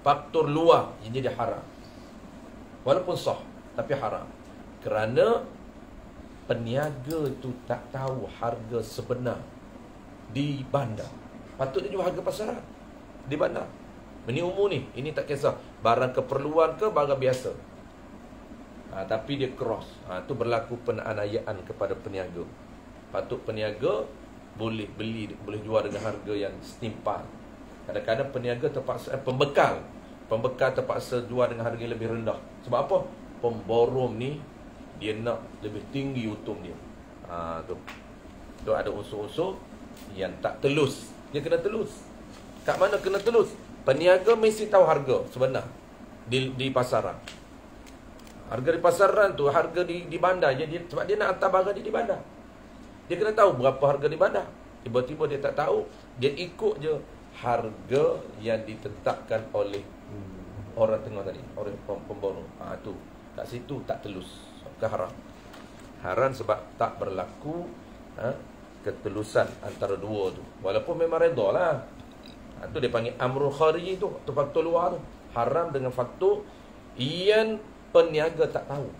Faktor luar yang jadi haram. Walaupun sah, tapi haram. Kerana peniaga itu tak tahu harga sebenar di bandar. Patut dia jual harga pasaran di bandar. Ini umum ni. Ini tak kisah barang keperluan ke barang biasa. Tapi dia cross. Itu berlaku penganiayaan kepada peniaga. Patut peniaga boleh beli, boleh jual dengan harga yang setimpal. Kadang-kadang peniaga terpaksa, pembekal terpaksa jual dengan harga yang lebih rendah. Sebab apa? Pemborong ni dia nak lebih tinggi untung dia. Tu ada unsur-unsur yang tak telus. Dia kena telus. Kat mana kena telus? Peniaga mesti tahu harga sebenar di pasaran. Harga di pasaran tu, harga di bandar. Sebab dia nak hantar barang di bandar. Dia kena tahu berapa harga di bandar. Tiba-tiba dia tak tahu, dia ikut je harga yang ditetapkan oleh orang tengah tadi, orang pemborong. Tu kat situ tak telus. Haram. Haram sebab tak berlaku ketelusan antara dua tu. Walaupun memang redha lah. Tu dia panggil amrul khariji tu. Tu faktor luar tu. Haram dengan faktor yang peniaga tak tahu.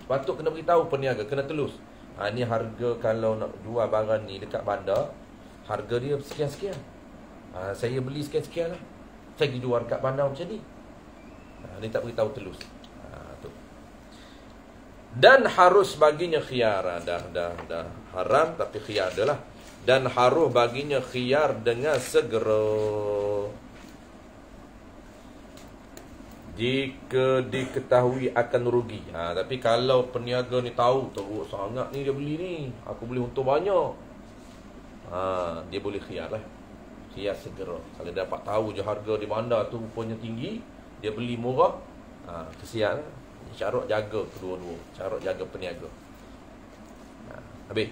Patut kena beritahu peniaga, kena telus. Ni harga kalau nak jual barang ni dekat bandar, harga dia sekian-sekian. Saya beli sekian-sekian lah. Saya pergi jual dekat bandar macam ni. Dia tak beritahu telus. Tu. Dan harus baginya khiyar. Dah haram tapi khiyar adalah. Dan harus baginya khiyar dengan segera. Jika diketahui akan rugi. Tapi kalau peniaga ni tahu, teruk sangat ni dia beli ni, aku boleh untung banyak, dia boleh khiyar lah. Khiyar segera. Kalau dapat tahu je harga di bandar tu rupanya tinggi, dia beli murah, kesian lah. Syarat jaga kedua-dua. Syarat jaga peniaga. Habis.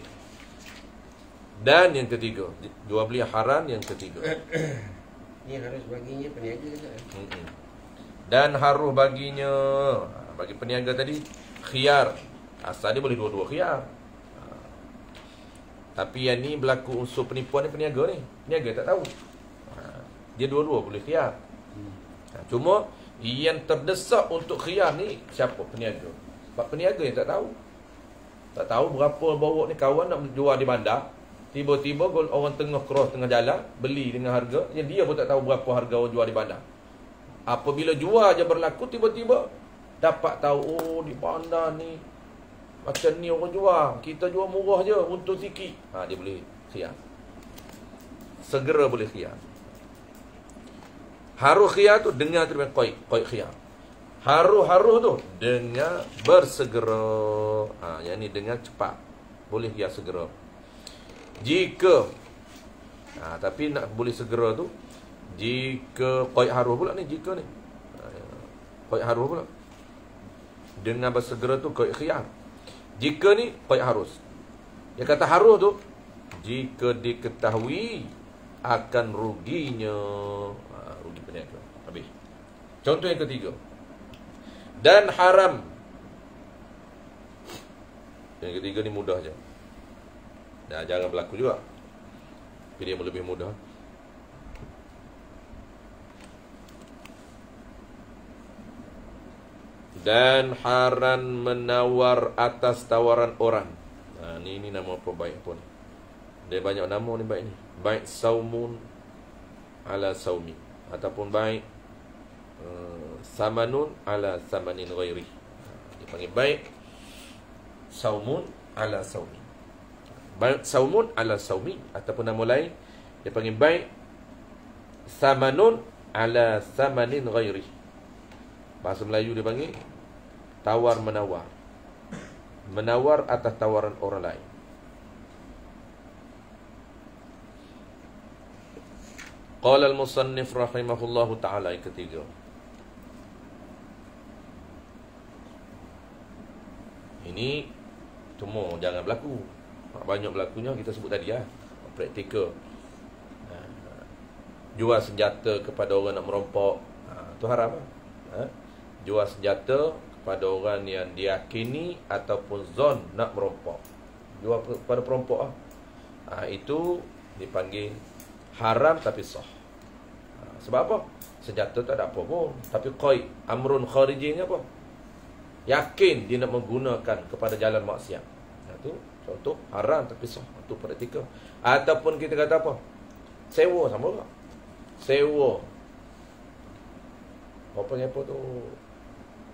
Dan yang ketiga, jual beli haram yang ketiga. Ni harus baginya peniaga ke? Dan harus baginya, bagi peniaga tadi, khiyar. Asal dia boleh dua-dua khiyar. Tapi yang ni berlaku unsur penipuan ni peniaga ni. Peniaga tak tahu. Dia dua-dua boleh khiyar. Cuma yang terdesak untuk khiyar ni siapa? Peniaga. Sebab peniaga yang tak tahu. Tak tahu berapa bawa ni kawan nak jual di bandar. Tiba-tiba orang tengah cross tengah jalan, beli dengan harga yang dia pun tak tahu berapa harga orang jual di bandar. Apabila jual je berlaku, tiba-tiba dapat tahu, oh di bandar ni macam ni orang jual, kita jual murah je, untung sikit. Dia boleh khiyar. Segera boleh khiyar. Harus khiyar tu dengar tu qaid khiyar. Harus tu dengar bersegera. Yang ni dengar cepat. Boleh khiyar segera. Jika tapi nak boleh segera tu, jika qaid harus pula ni, jika ni qaid harus pula dengan bersegera tu qaid khiyar. Jika ni qaid harus. Dia kata harus tu jika diketahui akan ruginya, rugi peniaga. Habis. Contoh yang ketiga. Dan haram. Yang ketiga ni mudah je. Jangan berlaku juga. Tapi dia lebih mudah. Dan haram menawar atas tawaran orang. Ni nama apa baik pun. Dia banyak nama ni baik ni. Baik saumun ala saumi, ataupun baik samanun ala samanin ghairi. Dia panggil baik saumun ala saumi. Baik saumun ala saumi, ataupun nama lain dia panggil baik samanun ala samanin ghairi. Bahasa Melayu dia panggil tawar menawar. Menawar atas tawaran orang lain. Qala al-musannif rahimahullahu ta'ala, yang ketiga. Ini semua jangan berlaku. Banyak berlakunya kita sebut tadi praktikal. Jual senjata kepada orang nak merompok, tu haram. Jual senjata kepada orang yang diyakini ataupun zon nak merompok. Jual kepada perompok itu dipanggil haram tapi sah. Sebab apa? Senjata tak ada apa pun, tapi qaid amrun khariji ni apa? Yakin dia nak menggunakan kepada jalan maksiat. Itu contoh haram tapi sah. Itu praktikal. Ataupun kita kata apa? Sewa sama juga. Sewa apa tu?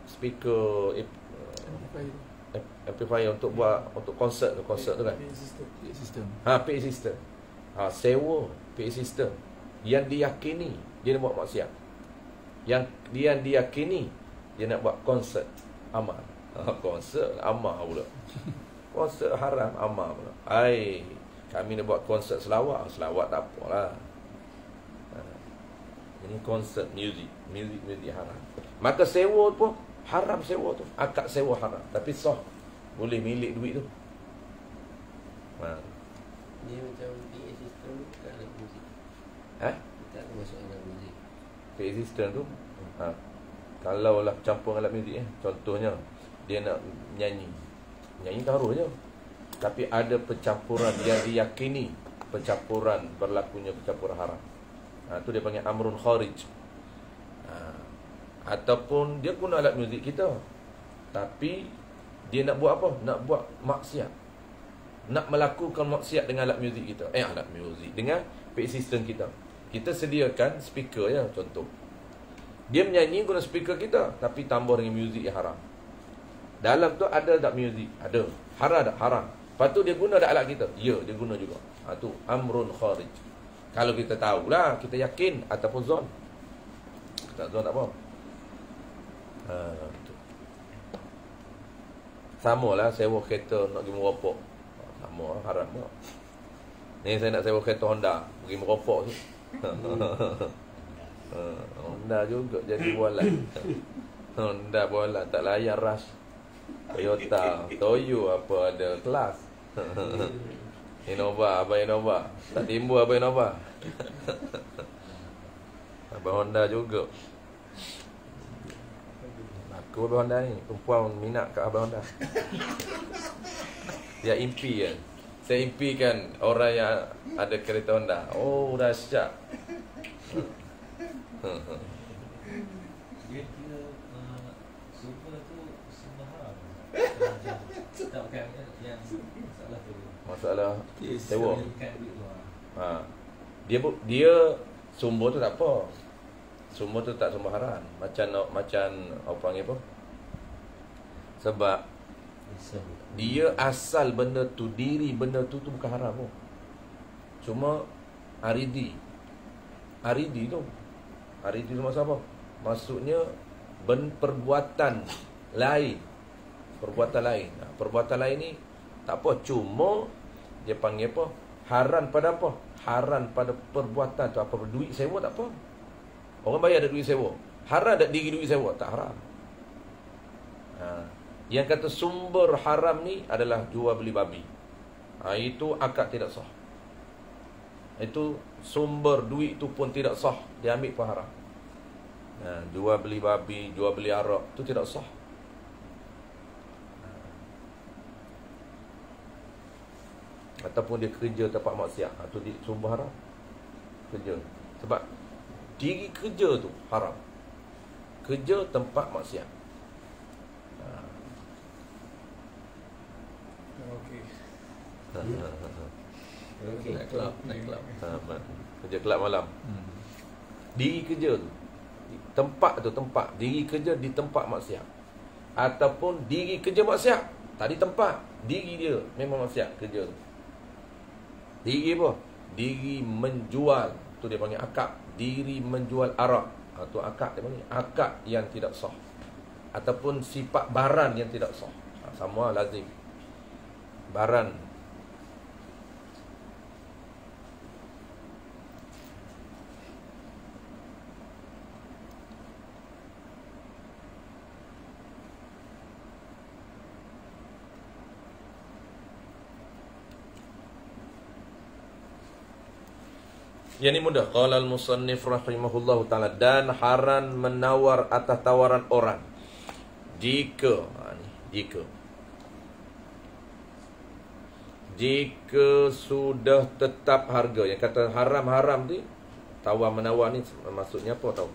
Speaker amplifier untuk buat untuk konsert tu kan. PA system. PA system. Sewa PA system yang diyakini dia nak buat maksiat. Yang dia diyakini dia nak buat konsert amal. Konsert amal pula. Konsert haram amal pula. Kami nak buat konsert selawat tak apalah. Ini konsert music haram. Maka sewa pun haram, sewa tu. Akad sewa haram, tapi sah. Boleh milik duit tu. Dia macam PA system tak ada muzik. Tak masuk alat muzik. PA system tu kalau lah campur alat muzik contohnya dia nak nyanyi tak harus je, tapi ada pencampuran yang diyakini berlakunya pencampuran haram. Tu dia panggil amrun kharij. Ataupun dia guna alat muzik kita, tapi dia nak buat apa? Nak buat maksiat, nak melakukan maksiat dengan alat muzik kita. Alat muzik dengan PA system kita. Kita sediakan speaker contoh. Dia menyanyi guna speaker kita, tapi tambah dengan muzik yang haram. Dalam tu ada tak muzik? Ada. Haram tak? Haram. Lepas tu dia guna tak alat kita? Ya, dia guna juga. Tu amrun kharij. Kalau kita tahulah, kita yakin ataupun zon. Tak zon tak apa. Sama lah sewa kereta nak pergi merokok. Sama haram tak? Ni saya nak sewa kereta Honda pergi merokok tu. Honda juga jadi bualan. Honda bualan tak layan rush. Toyota, Toyo apa ada kelas. Innova, Abang Innova. Tak timbul Abang Innova. Abang Honda juga. Aku Abang Honda ni, perempuan minat kat Abang Honda. Dia impi kan. Saya impikan orang yang ada kereta Honda. Oh, dahsyat. Dia kira super tu semua haram. Tak pakai yang salah tu. Masalah sewa. Ikat duit tu. Dia sumber tu tak apa. Sumber tu tak sumber haram. Macam apa panggil apa? Sebab dia asal benda tu, diri benda tu bukan haram pun. Cuma aridi tu maksud apa? Maksudnya perbuatan lain. Perbuatan lain ni tak apa, cuma dia panggil apa? Haram pada apa? Haram pada perbuatan tu. Apa duit sewa tak apa. Orang bayar ada duit sewa. Haram tak diri duit sewa? Tak haram. Yang kata sumber haram ni adalah jual beli babi. Itu akad tidak sah. Itu sumber duit tu pun tidak sah. Dia ambil pun haram. Jual beli babi, jual beli arak, tu tidak sah. Ataupun dia kerja tempat maksiat, tu sumber haram. Kerja. Sebab diri kerja tu haram. Kerja tempat maksiat. Okey. Naik kelab. Kerja kelab malam. Diri kerja tu, tempat diri kerja di tempat maksiat. Ataupun diri kerja maksiat, tak di tempat, diri dia memang maksiat kerja tu. Diri apa? Diri menjual, tu dia panggil akad. Diri menjual arak, tu akad dia panggil. Akad yang tidak sah. Ataupun sifat baran yang tidak sah. Sama lazim. Baran. Yang ini mudah. Qala al-musannif rahimahullahu ta'ala. Dan haram menawar atas tawaran orang. Jika sudah tetap harga. Yang kata haram-haram ni, tawar menawar ni maksudnya apa tahu?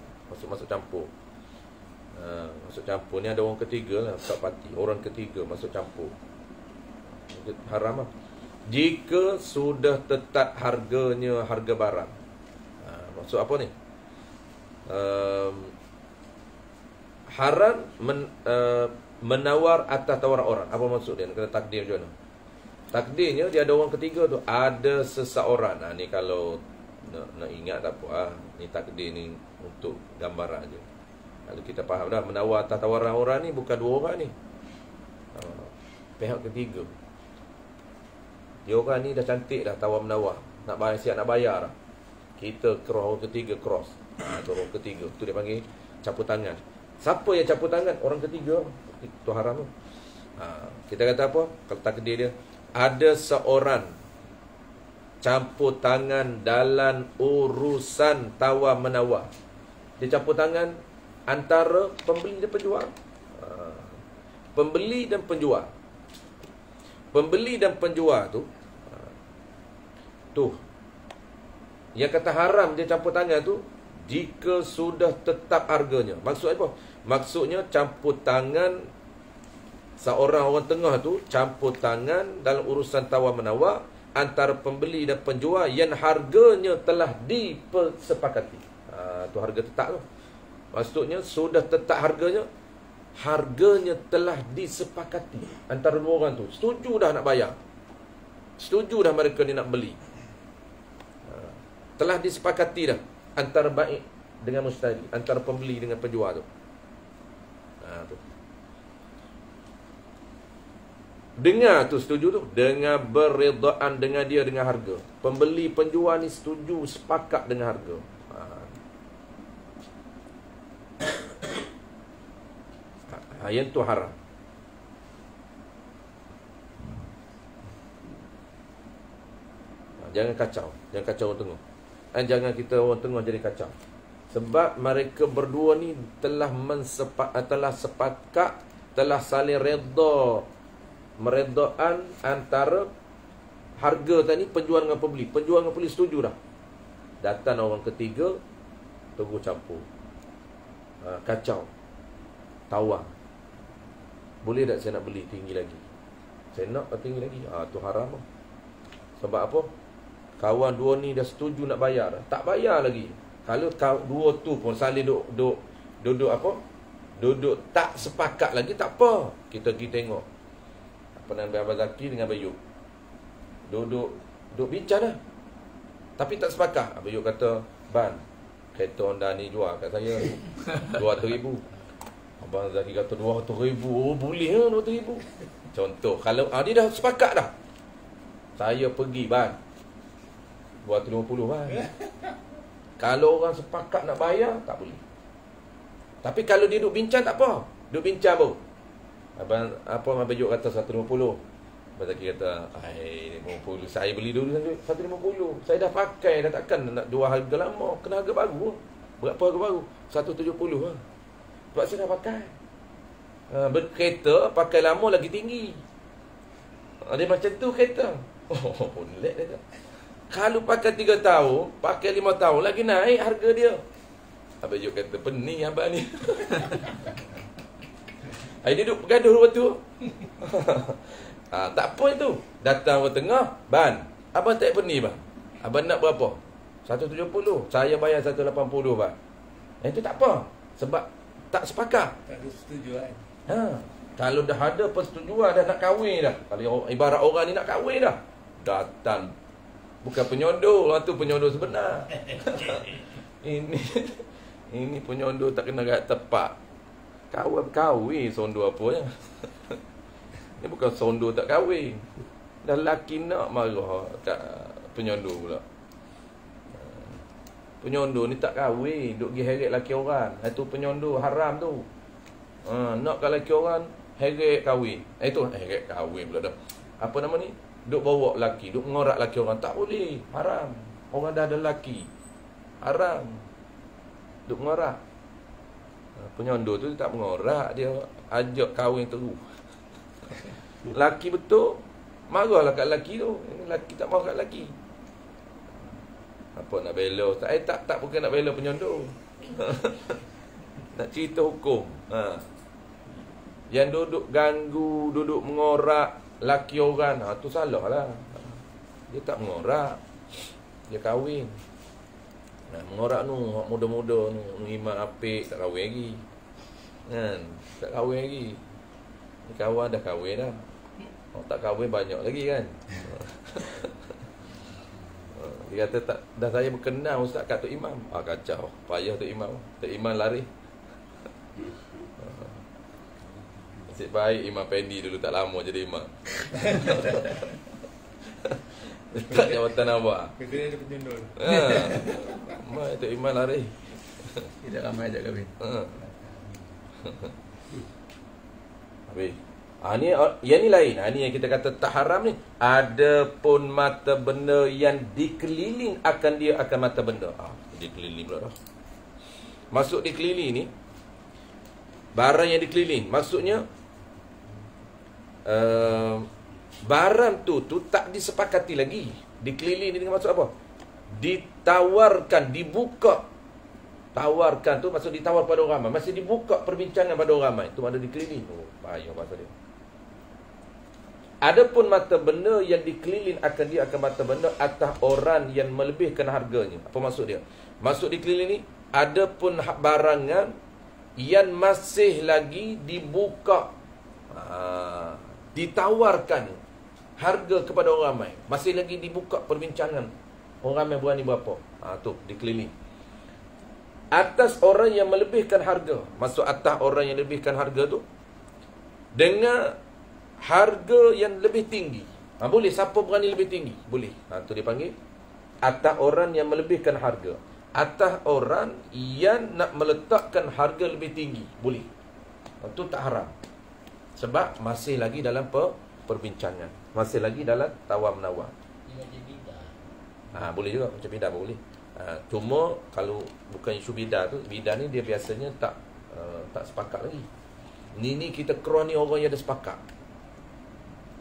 Masuk campur. Masuk campur ni ada orang ketiga lah, tak parti. Orang ketiga masuk campur. Haram lah. Jika sudah tetap harganya harga barang. Maksud apa ni? Haram menawar atas tawaran orang. Apa maksud dia? Kena takdir macam mana? Takdirnya dia ada orang ketiga tu. Ada seseorang. Ni kalau nak ingat tak apa. Ni takdir ni untuk gambaran je. Kalau kita faham dah, menawar atas tawaran orang ni bukan dua orang ni. Pihak ketiga. Dia orang ni dah cantik dah tawar-menawar. Nak bayar, siap nak bayar dah. Kita cross, orang ketiga cross. Tu orang ketiga. Tu dia panggil capur tangan. Siapa yang capur tangan? Orang ketiga. Itu haram tu. Kita kata apa? Kalau takdir dia. Ada seorang campur tangan dalam urusan tawar-menawar. Dia campur tangan antara pembeli dan penjual. Pembeli dan penjual. Pembeli dan penjual tu yang kata haram dia campur tangan tu jika sudah tetap harganya. Maksud apa? Maksudnya campur tangan seorang orang tengah tu, campur tangan dalam urusan tawar-menawar antara pembeli dan penjual yang harganya telah disepakati. Tu harga tetap tu. Maksudnya sudah tetap harganya telah disepakati antara dua orang tu. Setuju dah nak bayar. Setuju dah mereka ni nak beli. Telah disepakati dah antara baik dengan mustari, antara pembeli dengan penjual tu. Tu. Dengar tu setuju tu. Dengan beredaan dengan dia dengan harga. Pembeli penjual ni setuju, sepakat dengan harga. Yang tu haram. Jangan kacau. Jangan kacau orang tengah. Jangan kita orang tengah jadi kacau. Sebab mereka berdua ni telah sepakat, telah saling redha, meredaan antara harga tadi penjual dengan pembeli. Penjual dengan pembeli setuju dah. Datang orang ketiga, tunggu campur. Kacau. Tawar. Boleh tak saya nak beli tinggi lagi? Saya nak tinggi lagi. Tu haram lah. Sebab apa? Kawan dua ni dah setuju nak bayar dah. Tak bayar lagi. Kalau dua tu pun saling duduk apa? Duduk tak sepakat lagi, tak apa. Kita pergi tengok. Apa nama Abang Zaki dengan Abang Yub. Duduk bincang dah. Tapi tak sepakat. Abang Yub kata, Ban, kereta Honda ni jual kat saya 200,000. Abang Zaki kata 200,000. Oh, boleh lah 200,000. Contoh, kalau dia dah sepakat dah. Saya pergi, Ban, 250, Ban. Kalau orang sepakat nak bayar, tak boleh. Tapi kalau dia duduk bincang, tak apa. Duduk bincang pun. Abang Yuk kata 150. Abang Zaki kata, 50. Saya beli dulu 150. Saya dah pakai, dah takkan nak jual harga lama. Kena harga baru. Berapa harga baru? 170 lah. Sebab saya dah pakai. Berkereta, pakai lama lagi tinggi. Dia macam tu kereta. Lek dia. Kalau pakai 3 tahun, pakai 5 tahun, lagi naik harga dia. Abang Yuk kata, pening abang ni. Dia duduk bergaduh waktu tu. Tak apa itu. Datang orang tengah, Ban, abang tak pening, Ban. Abang nak berapa? 170. Saya bayar 180, Ban. Itu tak apa. Sebab tak sepakat. Tak ada setujuan. Kalau dah ada persetujuan, dah nak kahwin dah. Kalau ibarat orang ni nak kahwin dah. Datang. Bukan penyondol, orang tu penyondol sebenar. Ini penyondol tak kena kat tepat. Kahwin sondol apa ya? Ini bukan sondol tak kahwin. Dah lelaki nak marah kat penyondol pula. Penyondol ni tak kahwin, duk pergi heret lelaki orang. Itu penyondol haram tu. Nak kat lelaki orang, heret kahwin. Itu heret kahwin pula dah. Apa nama ni? Duk bawa lelaki, duk mengorak lelaki orang. Tak boleh, haram. Orang dah ada lelaki, haram duk mengorak. Penyondol tu tak mengorak, dia ajak kahwin terus. Lelaki betul, marahlah kat lelaki tu. Ini lelaki tak marah kat lelaki. Apa nak bela? Tak bukan nak bela penyondol. Nak cerita hukum. Yang duduk ganggu, duduk mengorak laki orang, tu salah lah. Dia tak mengorak, dia kahwin. Mengorak tu, muda-muda tu, iman apik, tak kahwin lagi. Tak kahwin lagi. Ni kawan dah kahwin dah. Tak kahwin banyak lagi kan. Dia kata, dah saya berkenal Ustaz kat Tok Imam. Kacau, payah Tok Imam. Tok Imam lari. Nasib baik Imam Pendi dulu tak lama jadi imam. Tak jawatan awak. Kerja dia ada penyondol. Tok Imam lari. Tidak ramai ajak kahwin. Habis. Yang ni lain. Ni yang kita kata tak haram ni. Adapun mata benda yang dikeliling akan dia akan mata benda. Dikeliling pula dah. Masuk dikeliling ni, barang yang dikeliling, maksudnya barang tu tak disepakati lagi. Dikeliling ni dengan maksud apa? Ditawarkan, dibuka. Tawarkan tu maksud ditawar pada orang ramai. Masih dibuka perbincangan pada orang ramai. Tu ada dikeliling. Payah bahasa dia. Adapun mata benda yang dikeliling akan dia akan mata benda atas orang yang melebihkan harganya. Apa maksud dia? Maksud dikeliling ni, adapun barangan yang masih lagi dibuka, ditawarkan harga kepada orang ramai, masih lagi dibuka perbincangan. Orang ramai berani berapa? Tu dikeliling. Atas orang yang melebihkan harga. Maksud atas orang yang lebihkan harga tu dengan harga yang lebih tinggi. Boleh, siapa berani lebih tinggi? Boleh. Tu dia panggil atas orang yang melebihkan harga. Atas orang yang nak meletakkan harga lebih tinggi. Boleh. Itu tak haram. Sebab masih lagi dalam perbincangan. Masih lagi dalam tawar-menawar. Macam bidah. Boleh juga. Macam bidah pun boleh. Cuma kalau bukan isu bidah tu, bidah ni dia biasanya tak sepakat lagi. Ni kita keruan ni orang yang dah sepakat.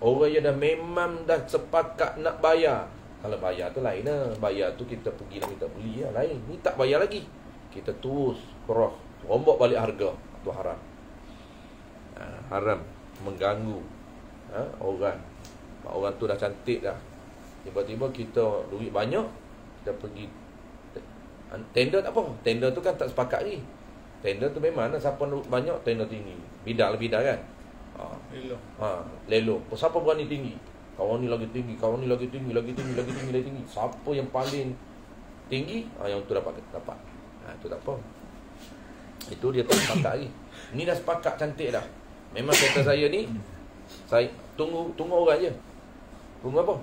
Orang yang dah memang dah sepakat nak bayar. Kalau bayar tu lain lah. Bayar tu kita pergi lah, kita beli lah, lain. Ni tak bayar lagi. Kita terus cross, rombak balik harga. Tu haram. Haram. Mengganggu orang. Orang tu dah cantik dah. Tiba-tiba kita duit banyak, kita pergi tender. Tak apa, tender tu kan tak sepakat lagi. Tender tu memang siapa duit banyak, tender tinggi. Bidar kan. Lelong. Siapa berani tinggi? Kawan ni lagi tinggi, kawan ni lagi tinggi. Siapa yang paling tinggi, yang tu dapat. Tu tak apa. Itu dia tak sepakat lagi. Ni dah sepakat cantik dah. Memang kata saya ni, saya tunggu orang je. Tunggu apa?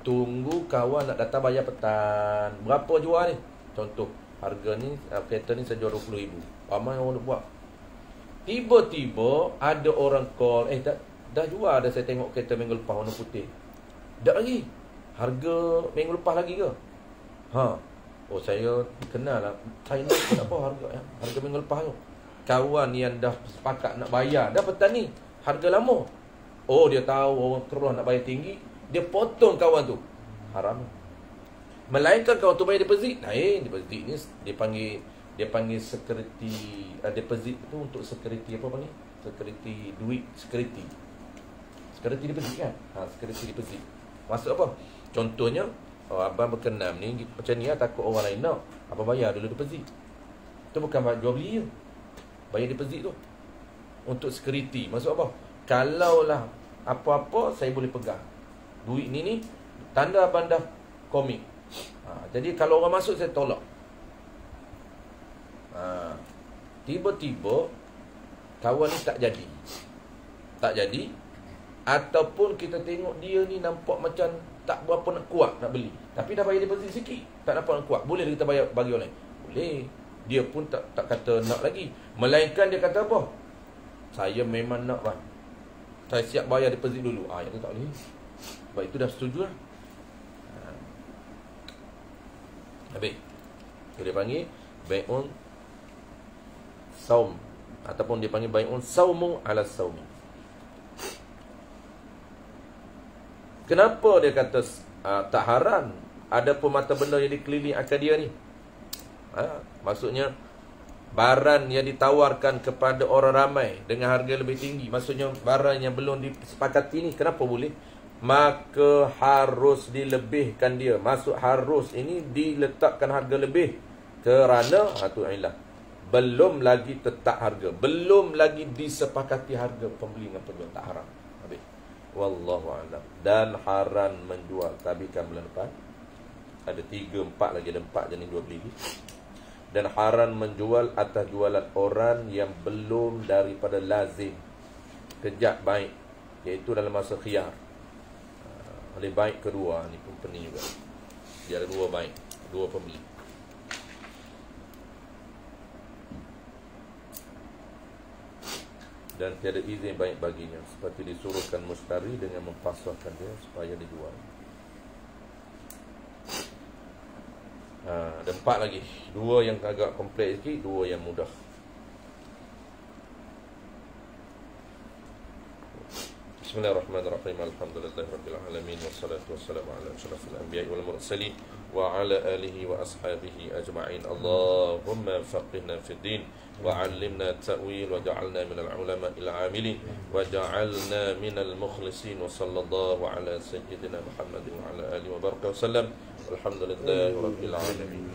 Tunggu kawan nak datang bayar petang. Berapa jual ni? Contoh, harga ni kereta ni saya jual 20,000. Ramai orang nak buat. Tiba-tiba ada orang call, dah jual dah, saya tengok kereta minggu lepas warna putih. Tak lagi. Harga minggu lepas lagi ke? Oh, saya kenal lah. Saya nak apa harga minggu lepas tu. Kawan yang dah sepakat nak bayar dah petang ni, harga lama. Oh, dia tahu orang keruh nak bayar tinggi, dia potong kawan tu. Haram. Melainkan kawan tu bayar deposit. Deposit ni dia panggil security. Deposit tu untuk security apa panggil? Security duit, security deposit kan? Security deposit. Maksud apa? Contohnya, abang berkenam ni macam ni lah, takut orang lain nak. Abang bayar dulu deposit. Tu bukan jual beli je. Bayar deposit tu untuk security. Maksud apa? Kalaulah apa-apa, saya boleh pegang duit ni tanda abang dah komit. Jadi kalau orang masuk, saya tolak. Tiba-tiba kawan ni tak jadi, ataupun kita tengok dia ni nampak macam tak berapa nak kuat nak beli, tapi dah bayar deposit sikit, tak nampak nak kuat, boleh kita bayar bagi orang lain? Boleh. Dia pun tak kata nak lagi. Melainkan dia kata apa? Saya memang nak bang, saya siap bayar deposit dulu. Yang tu tak boleh. Sebab itu dah setuju lah. Habis. Itu dia panggil bai'un saum, ataupun dia panggil bai'un saumu ala saumi. Kenapa dia kata tak haram? Ada pun mata benda yang dikeliling akan dia ni. Maksudnya barang yang ditawarkan kepada orang ramai dengan harga lebih tinggi. Maksudnya barang yang belum disepakati ni, kenapa boleh? Maka harus dilebihkan dia. Maksud harus ini diletakkan harga lebih, kerana tu ialah belum lagi tetap harga, belum lagi disepakati harga pembeli dengan penjual. Tak haram. Habis. Wallahu a'lam. Dan haram menjual. Tabikan bulan depan. Ada 3, 4 lagi, ada 4 jenis jual beli. Dan haram menjual atas jualan orang yang belum daripada lazim kejap baik, iaitu dalam masa khiyar. Oleh baik kedua ni pun penting juga. Dia ada 2 baik, 2 pembeli. Dan tiada izin baik baginya, seperti disuruhkan mustari dengan mempasrahkan dia supaya dijual. Ada 4 lagi. 2 yang agak kompleks sikit, 2 yang mudah. Bismillahirrahmanirrahim. Alhamdulillahirabbil alamin, wassalatu wassalamu ala asyrafil anbiya'i wal mursalin wa ala alihi wa ashabihi ajma'in. Allahumma faqihna fid din wa 'allimna ta'wil wa ja'alna minal ulama'il 'amilin wa ja'alna minal mukhlisin wa sallallahu ala sayyidina Muhammadin wa ala alihi wa baraka wa sallam. Alhamdulillahirabbil alamin.